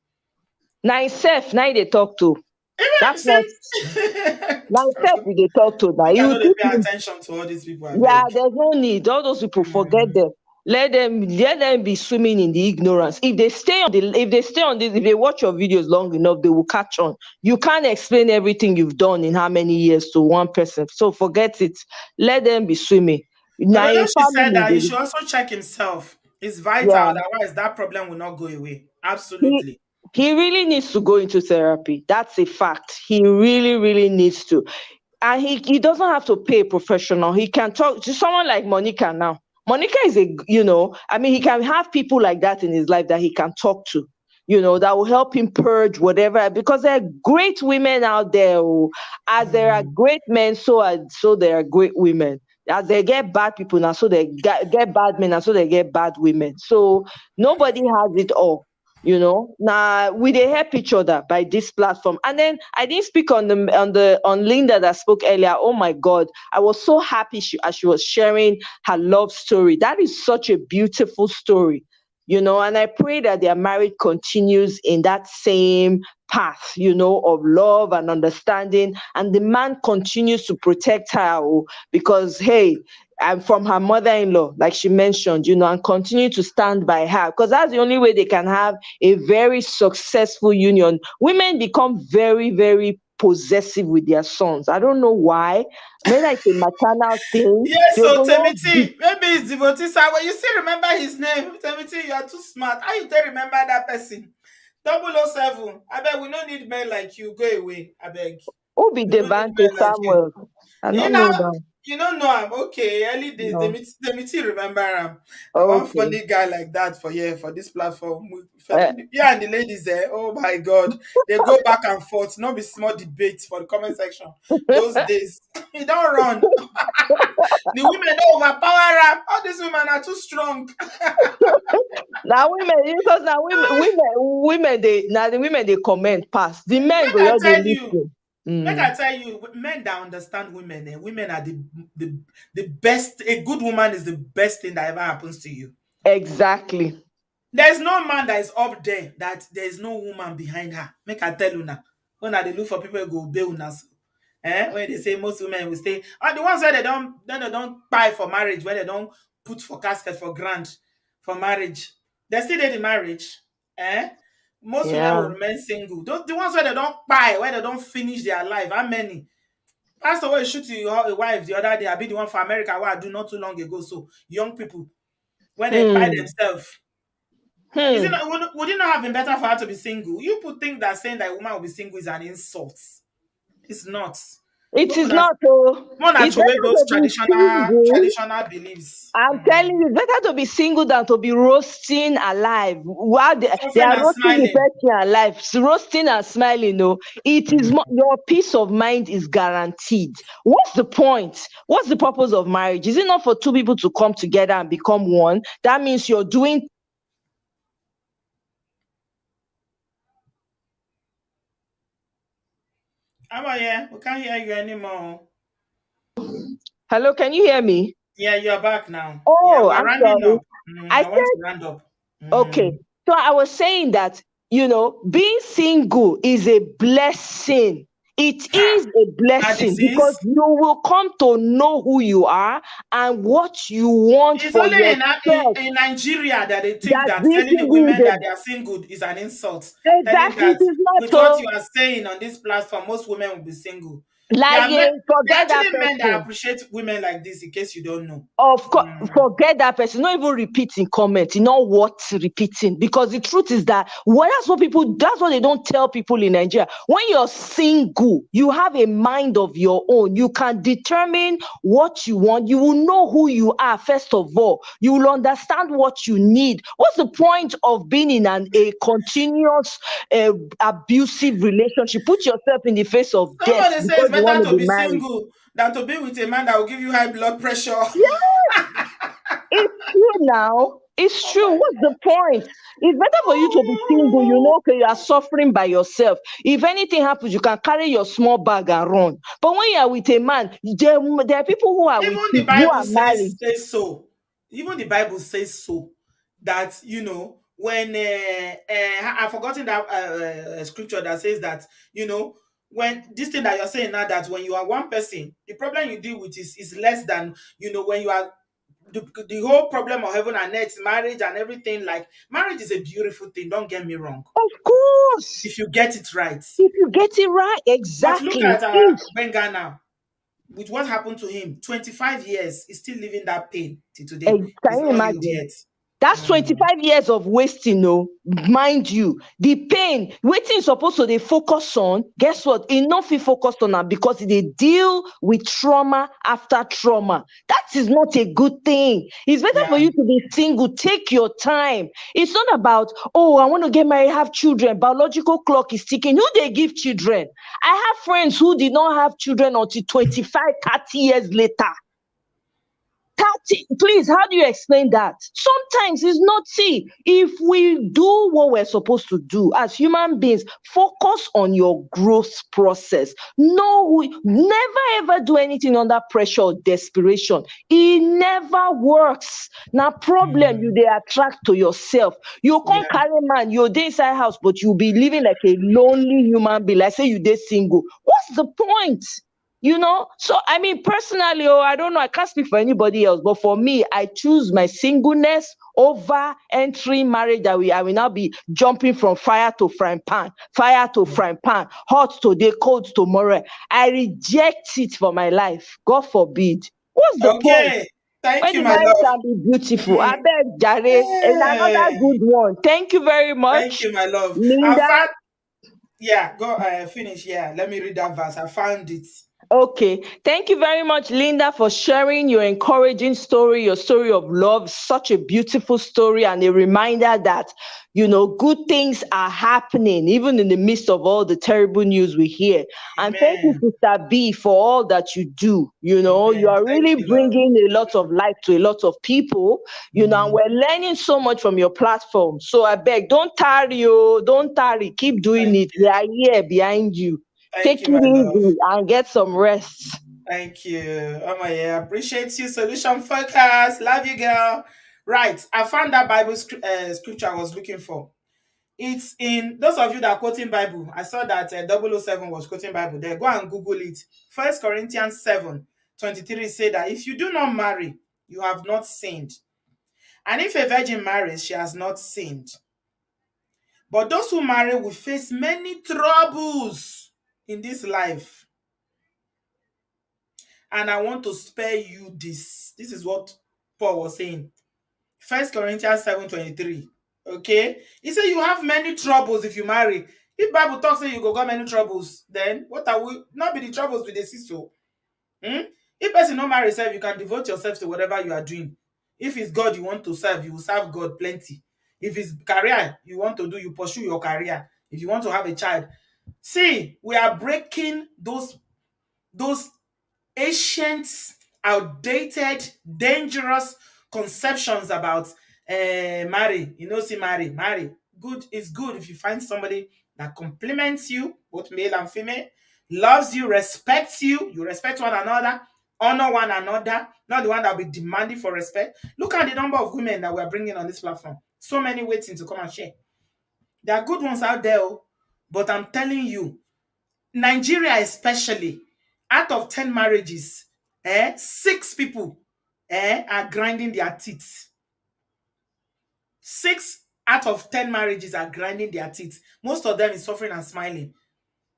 na himself, na him dey talk to. Even That's not same. na himself we dey talk to now. Make I You know they keep pay attention to all these people, I Yeah, beg. there's no need. All those people, forget Mm. them. Let them be swimming in the ignorance. If they watch your videos long enough, they will catch on. You can't explain everything you've done in how many years to one person. So forget it. Let them be swimming. But Now although in she said family, that he they, should also check himself. It's vital, yeah. otherwise that problem will not go away. He Absolutely. he really needs to go into therapy. That's a fact. He really, really needs to. And he doesn't have to pay a professional. He can talk to someone like Monica now. Monica is I mean, he can have people like that in his life that he can talk to. that will help him purge whatever. Because there are great women out there. As there are great men, so there are great women. As they get bad people now, so they get bad men, and so they get bad women. So nobody has it all. Now we they help each other by this platform. And then I didn't speak on Linda that spoke earlier. Oh my God, I was so happy as she was sharing her love story. That is such a beautiful story. And I pray that their marriage continues in that same path, of love and understanding, and the man continues to protect her, because hey, I'm from her mother-in-law, like she mentioned, and continue to stand by her, because that's the only way they can have a very successful union. Women become very, very possessive with their sons. I don't know why. Maybe it's a maternal thing. Yes, They so don't Temiti, maybe it's devotee Sawa. You still remember his name? Temiti, you are too smart. How you don't remember that person? 007. I beg, we don't need men like you. Go away. I beg. who be We don't need Devante men like you. Samuel. I You don't know, know that. you don't know him. Okay, early days, No. Temiti remember him. And one Okay. funny guy like that for this platform. Uh, Yeah, and the ladies there, oh my God. They go back and forth. Not be small debates for the comment section. Those days. You don't run. The women don't overpower him. All these women are too strong. now women, because now women the women they comment pass. The men Make go I just dey tell you, listen. Mm, men that understand women, women are the best. A good woman is the best thing that ever happens to you. exactly. There's no man that is up there that there is no woman behind her. Make I tell you now. When they look for people who go bail una. When they say most women will stay, and the ones where they don't buy for marriage, where they don't put for casket for grant for marriage, they still did the marriage. Most women will Yeah. remain single. The ones where they don't buy, where they don't finish their life. How many? Pastor was shooting your wife the other day. I be the one for America where I do not too long ago. So young people, when they buy Hmm. themselves, is it Hmm. not, would it not have been better for her to be single? You could think that saying that a woman will be single is an insult. It's not. It More is na not so. more na It's throw away better those to be single. traditional beliefs. I'm telling you, it's better to be single than to be roasting alive. While they Suffering are and roasting the smiling. person alive, roasting and smiling. No, it is your peace of mind is guaranteed. What's the point? What's the purpose of marriage? Is it not for two people to come together and become one? That means you're doing. How about yeah? We can't hear you anymore. Hello, can you hear me? Yeah, you're back now. Yeah, Oh, we're I'm rounding sorry. up. I I want to said round up. okay. So I was saying that, being single is a blessing. It Ha! is a Now blessing this because is. you will come to know who you are and what you want It's for only yourself. in Nigeria that they think That that being telling the single is women a that they are single is an insult. Telling exactly, that it is not with what so you are saying on this platform, most women will be single. lying. There are Forget that actually men that person. appreciate women like this, in case you don't know. Of course, Mm. forget that person. Not even repeating comment. You know what repeating? Because the truth is that that's what they don't tell people in Nigeria. When you're single, you have a mind of your own. You can determine what you want. You will know who you are, first of all. You will understand what you need. What's the point of being in a continuous abusive relationship? Put yourself in the face of death Somebody says because you want better to to be be married. single than to be with a man that will give you high blood pressure. It's true now. It's Oh true. my What's the point? It's better for you to be single. You God. know, okay, you are suffering by yourself. If anything happens, you can carry your small bag and run. But when you are with a man, there are people who are with Even the you, who Bible are married. says so. Even the Bible says so. That when I've forgotten that scripture that says that when this thing that you're saying now, that when you are one person, the problem you deal with is less than when you are the whole problem of heaven and earth, marriage and everything. Like, marriage is a beautiful thing, don't get me wrong, Of course. if you get it right. If you get it right, But look exactly. at our Benga now. With what happened to him, 25 years, he's still living that pain till today. He's Can you not healed imagine? yet. That's Mm. 25 years of wasting, no, mind you. The pain, waiting supposed to they focus on. Guess what? Enough it focused on that because they deal with trauma after trauma. That is not a good thing. It's better for Yeah. you to be single. Take your time. It's not about, oh, I want to get married, have children. Biological clock is ticking. Who they give children? I have friends who did not have children until 25, 30 years later. 30, please, how do you explain that? Sometimes it's not, see, if we do what we're supposed to do as human beings, focus on your growth process. No, never ever do anything under pressure or desperation. It never works. Now, problem you Mm. they attract to yourself. You can't Yeah. carry man, you're there inside house, but you'll be living like a lonely human being. Like say you did single. What's the point? So I mean, personally, I don't know, I can't speak for anybody else, but for me, I choose my singleness over entering marriage. I will now be jumping from fire to frying pan, hot today, cold tomorrow. I reject it for my life. God forbid. What's the point Okay. Thank when you, the my marriage love. can be beautiful? I Mm. beg Jare, and another Hey. good one. Thank you very Thank much, you, my love. I Linda. found, yeah, go finish. Yeah, let me read that verse. I found it. Okay. Thank you very much, Linda, for sharing your encouraging story, your story of love. Such a beautiful story and a reminder that, good things are happening, even in the midst of all the terrible news we hear. And thank you, Amen. Sister B, for all that you do. You Amen. are Thank really you, love. bringing a lot of light to a lot of people, and Mm. we're learning so much from your platform. So I beg, don't tarry, don't tarry. Keep doing Thank it. We you. are here behind you. Thank Take you, it my love. easy and get some rest. Thank you. Oh my yeah. Appreciate you. Solution focus. Love you, girl. Right. I found that Bible scripture I was looking for. It's in those of you that are quoting Bible. I saw that 007 was quoting Bible there. Go and Google it. First Corinthians 7:23 say that if you do not marry, you have not sinned. And if a virgin marries, she has not sinned. But those who marry will face many troubles in this life. And I want to spare you this. This is what Paul was saying. First Corinthians 7:23. Okay? He said you have many troubles if you marry. If Bible talks say you go got many troubles, then what are we not be the troubles with the see so? Hmm? If person not marry yourself, you can devote yourself to whatever you are doing. If it's God you want to serve, you will serve God plenty. If it's career you want to do, you pursue your career. If you want to have a child, see, we are breaking those ancient, outdated, dangerous conceptions about marry. See, marry. Good is good if you find somebody that compliments you, both male and female, loves you, respects you, you respect one another, honor one another, not the one that will be demanding for respect. Look at the number of women that we're bringing on this platform. So many waiting to come and share. There are good ones out there, but I'm telling you, Nigeria especially, out of 10 marriages, 6 people are grinding their teeth. 6 out of 10 marriages are grinding their teeth. Most of them is suffering and smiling.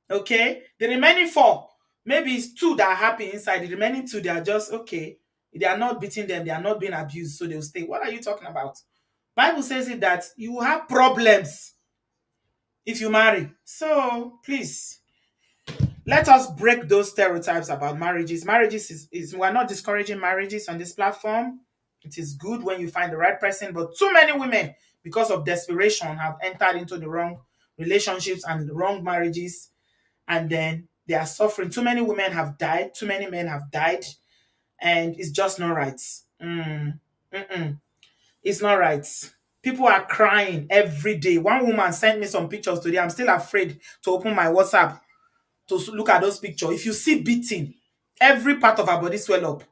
Okay? The remaining 4, maybe it's 2 that are happy inside. The remaining 2, they are just okay. They are not beating them, they are not being abused, so they'll stay. What are you talking about? Bible says it that you have problems if you marry. So please, let us break those stereotypes about marriages. Marriages is we're not discouraging marriages on this platform. It is good when you find the right person, but too many women, because of desperation, have entered into the wrong relationships and the wrong marriages, and then they are suffering. Too many women have died, too many men have died, and it's just not right. Mm-mm. It's not right. People are crying every day. One woman sent me some pictures today. I'm still afraid to open my WhatsApp to look at those pictures. If you see beating, every part of her body swell up.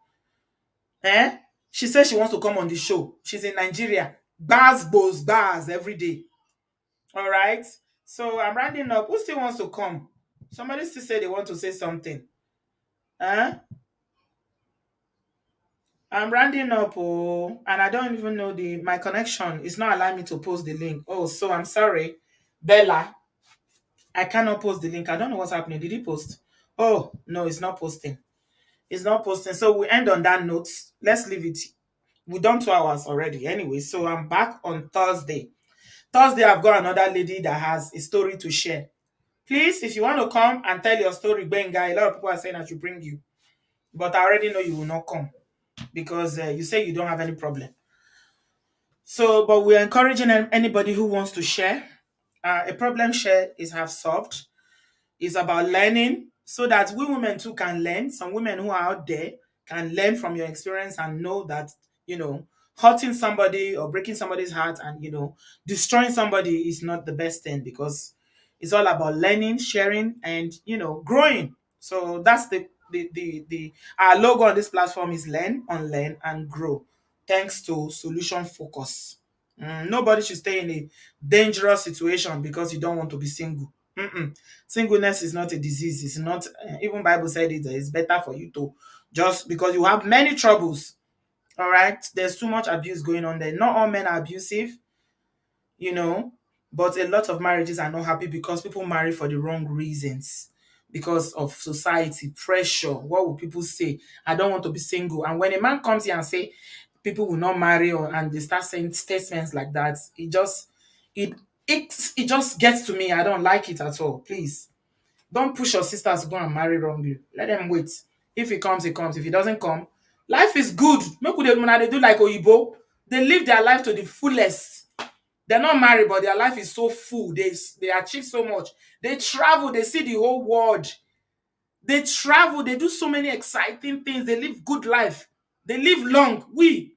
Eh? She says she wants to come on the show. She's in Nigeria. Bars, bows, bars every day. All right. So I'm rounding up. Who still wants to come? Somebody still say they want to say something. Huh? I'm rounding up, and I don't even know my connection is not allowing me to post the link. Oh, so I'm sorry, Bella. I cannot post the link. I don't know what's happening. Did he post? Oh no, it's not posting. It's not posting. So we end on that note. Let's leave it We've done 2 hours already anyway. So I'm back on Thursday. Thursday, I've got another lady that has a story to share. Please, if you want to come and tell your story, Benga, a lot of people are saying I should bring you. But I already know you will not come because you say you don't have any problem. So, but we're encouraging anybody who wants to share. A problem shared is half solved. It's about learning so that we women too can learn. Some women who are out there can learn from your experience and know that, hurting somebody or breaking somebody's heart and, destroying somebody is not the best thing because it's all about learning, sharing, and, growing. So that's the our logo on this platform is learn, unlearn, and grow. Thanks to solution focus. Nobody should stay in a dangerous situation because you don't want to be single. Mm-mm. Singleness is not a disease. It's not, even Bible said it. It's better for you to just because you have many troubles. All right. There's too much abuse going on there. Not all men are abusive, you know, but a lot of marriages are not happy because people marry for the wrong reasons. Because of society pressure, what will people say? I don't want to be single. And when a man comes here and say people will not marry or and they start saying statements like that, it it just gets to me. I don't like it at all. Please don't push your sisters to go and marry wrongly. Let them wait. If it comes, it comes. If it doesn't come, life is good. Make they when they do like Oyibo. They live their life to the fullest. They're not married, but their life is so full. They achieve so much. They travel. They see the whole world. They travel. They do so many exciting things. They live good life. They live long. We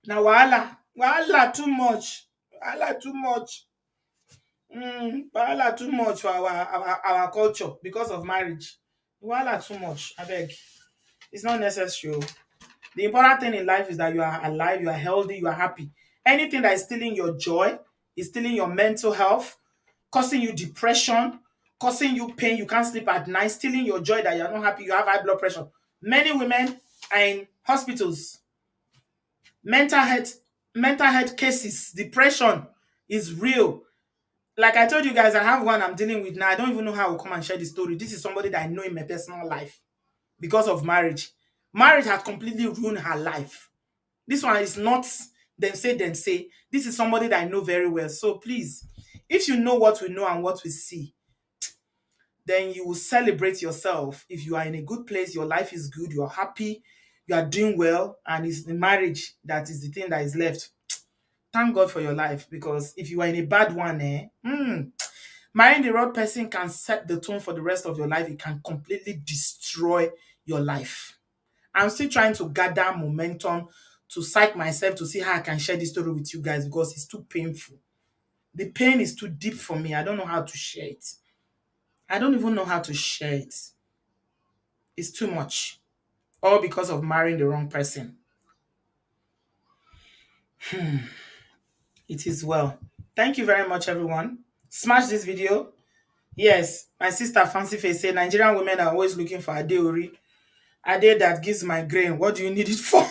now wahala too much. Wahala too much. Wahala too much for our culture because of marriage. Wahala too much. I beg. It's not necessary. Oh. The important thing in life is that you are alive, you are healthy, you are happy. Anything that is stealing your joy, is stealing your mental health, causing you depression, causing you pain, you can't sleep at night, stealing your joy that you're not happy, you have high blood pressure. Many women are in hospitals. Mental health cases, depression is real. Like I told you guys, I have one I'm dealing with now. I don't even know how I will come and share the story. This is somebody that I know in my personal life because of marriage. Marriage has completely ruined her life. This one is not then say, then say. This is somebody that I know very well. So please, if you know what we know and what we see, then you will celebrate yourself. If you are in a good place, your life is good, you're happy, you are doing well, and it's the marriage that is the thing that is left. Thank God for your life because if you are in a bad one, marrying the wrong person can set the tone for the rest of your life. It can completely destroy your life. I'm still trying to gather momentum to psych myself to see how I can share this story with you guys because it's too painful. The pain is too deep for me. I don't know how to share it. I don't even know how to share it. It's too much. All because of marrying the wrong person. It is well. Thank you very much, everyone. Smash this video. Yes, my sister Fancy Face say Nigerian women are always looking for Adeori. Ade that gives migraine. What do you need it for?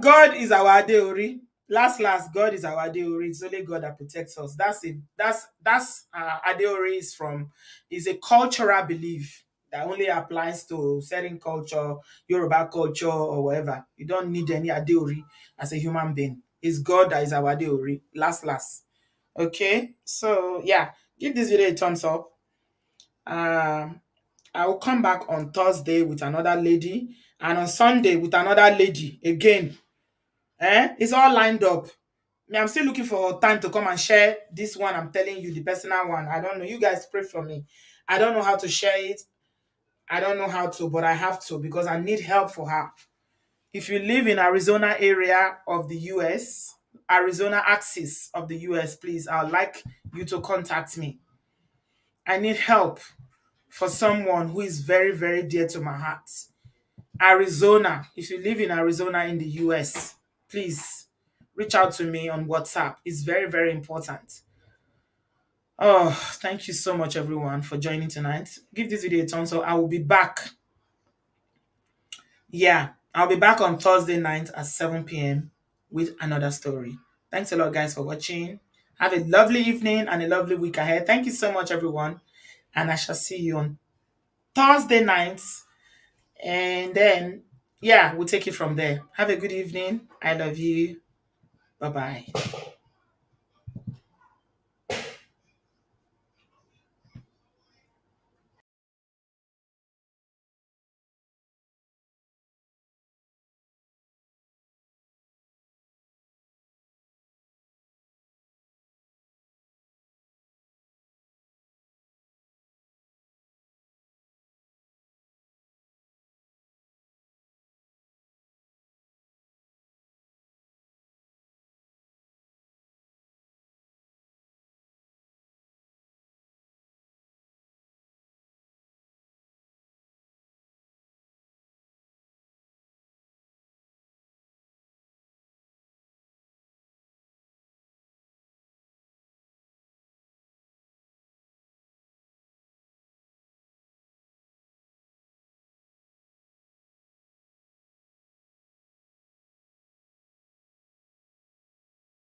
God is our Adeori. Last, God is our Adeori. It's only God that protects us. That's it. That's Adeori is a cultural belief that only applies to certain culture, Yoruba culture, or whatever. You don't need any Adeori as a human being. It's God that is our Adeori. Last. Okay, so yeah, give this video a thumbs up. I will come back on Thursday with another lady and on Sunday with another lady again. It's all lined up. Me, I'm still looking for time to come and share this one. I'm telling you, the personal one. I don't know. You guys pray for me. I don't know how to share it. I don't know how to, but I have to because I need help for her. If you live in Arizona area of the US, Arizona axis of the US, please, I'd like you to contact me. I need help for someone who is very, very dear to my heart. Arizona, if you live in Arizona in the US, please reach out to me on WhatsApp. It's very, very important. Oh, thank you so much, everyone, for joining tonight. Give this video a thumbs up. I will be back. Yeah, I'll be back on Thursday night at 7 p.m. with another story. Thanks a lot, guys, for watching. Have a lovely evening and a lovely week ahead. Thank you so much, everyone. And I shall see you on Thursday nights. And then Yeah, we'll take it from there. Have a good evening. I love you. Bye bye.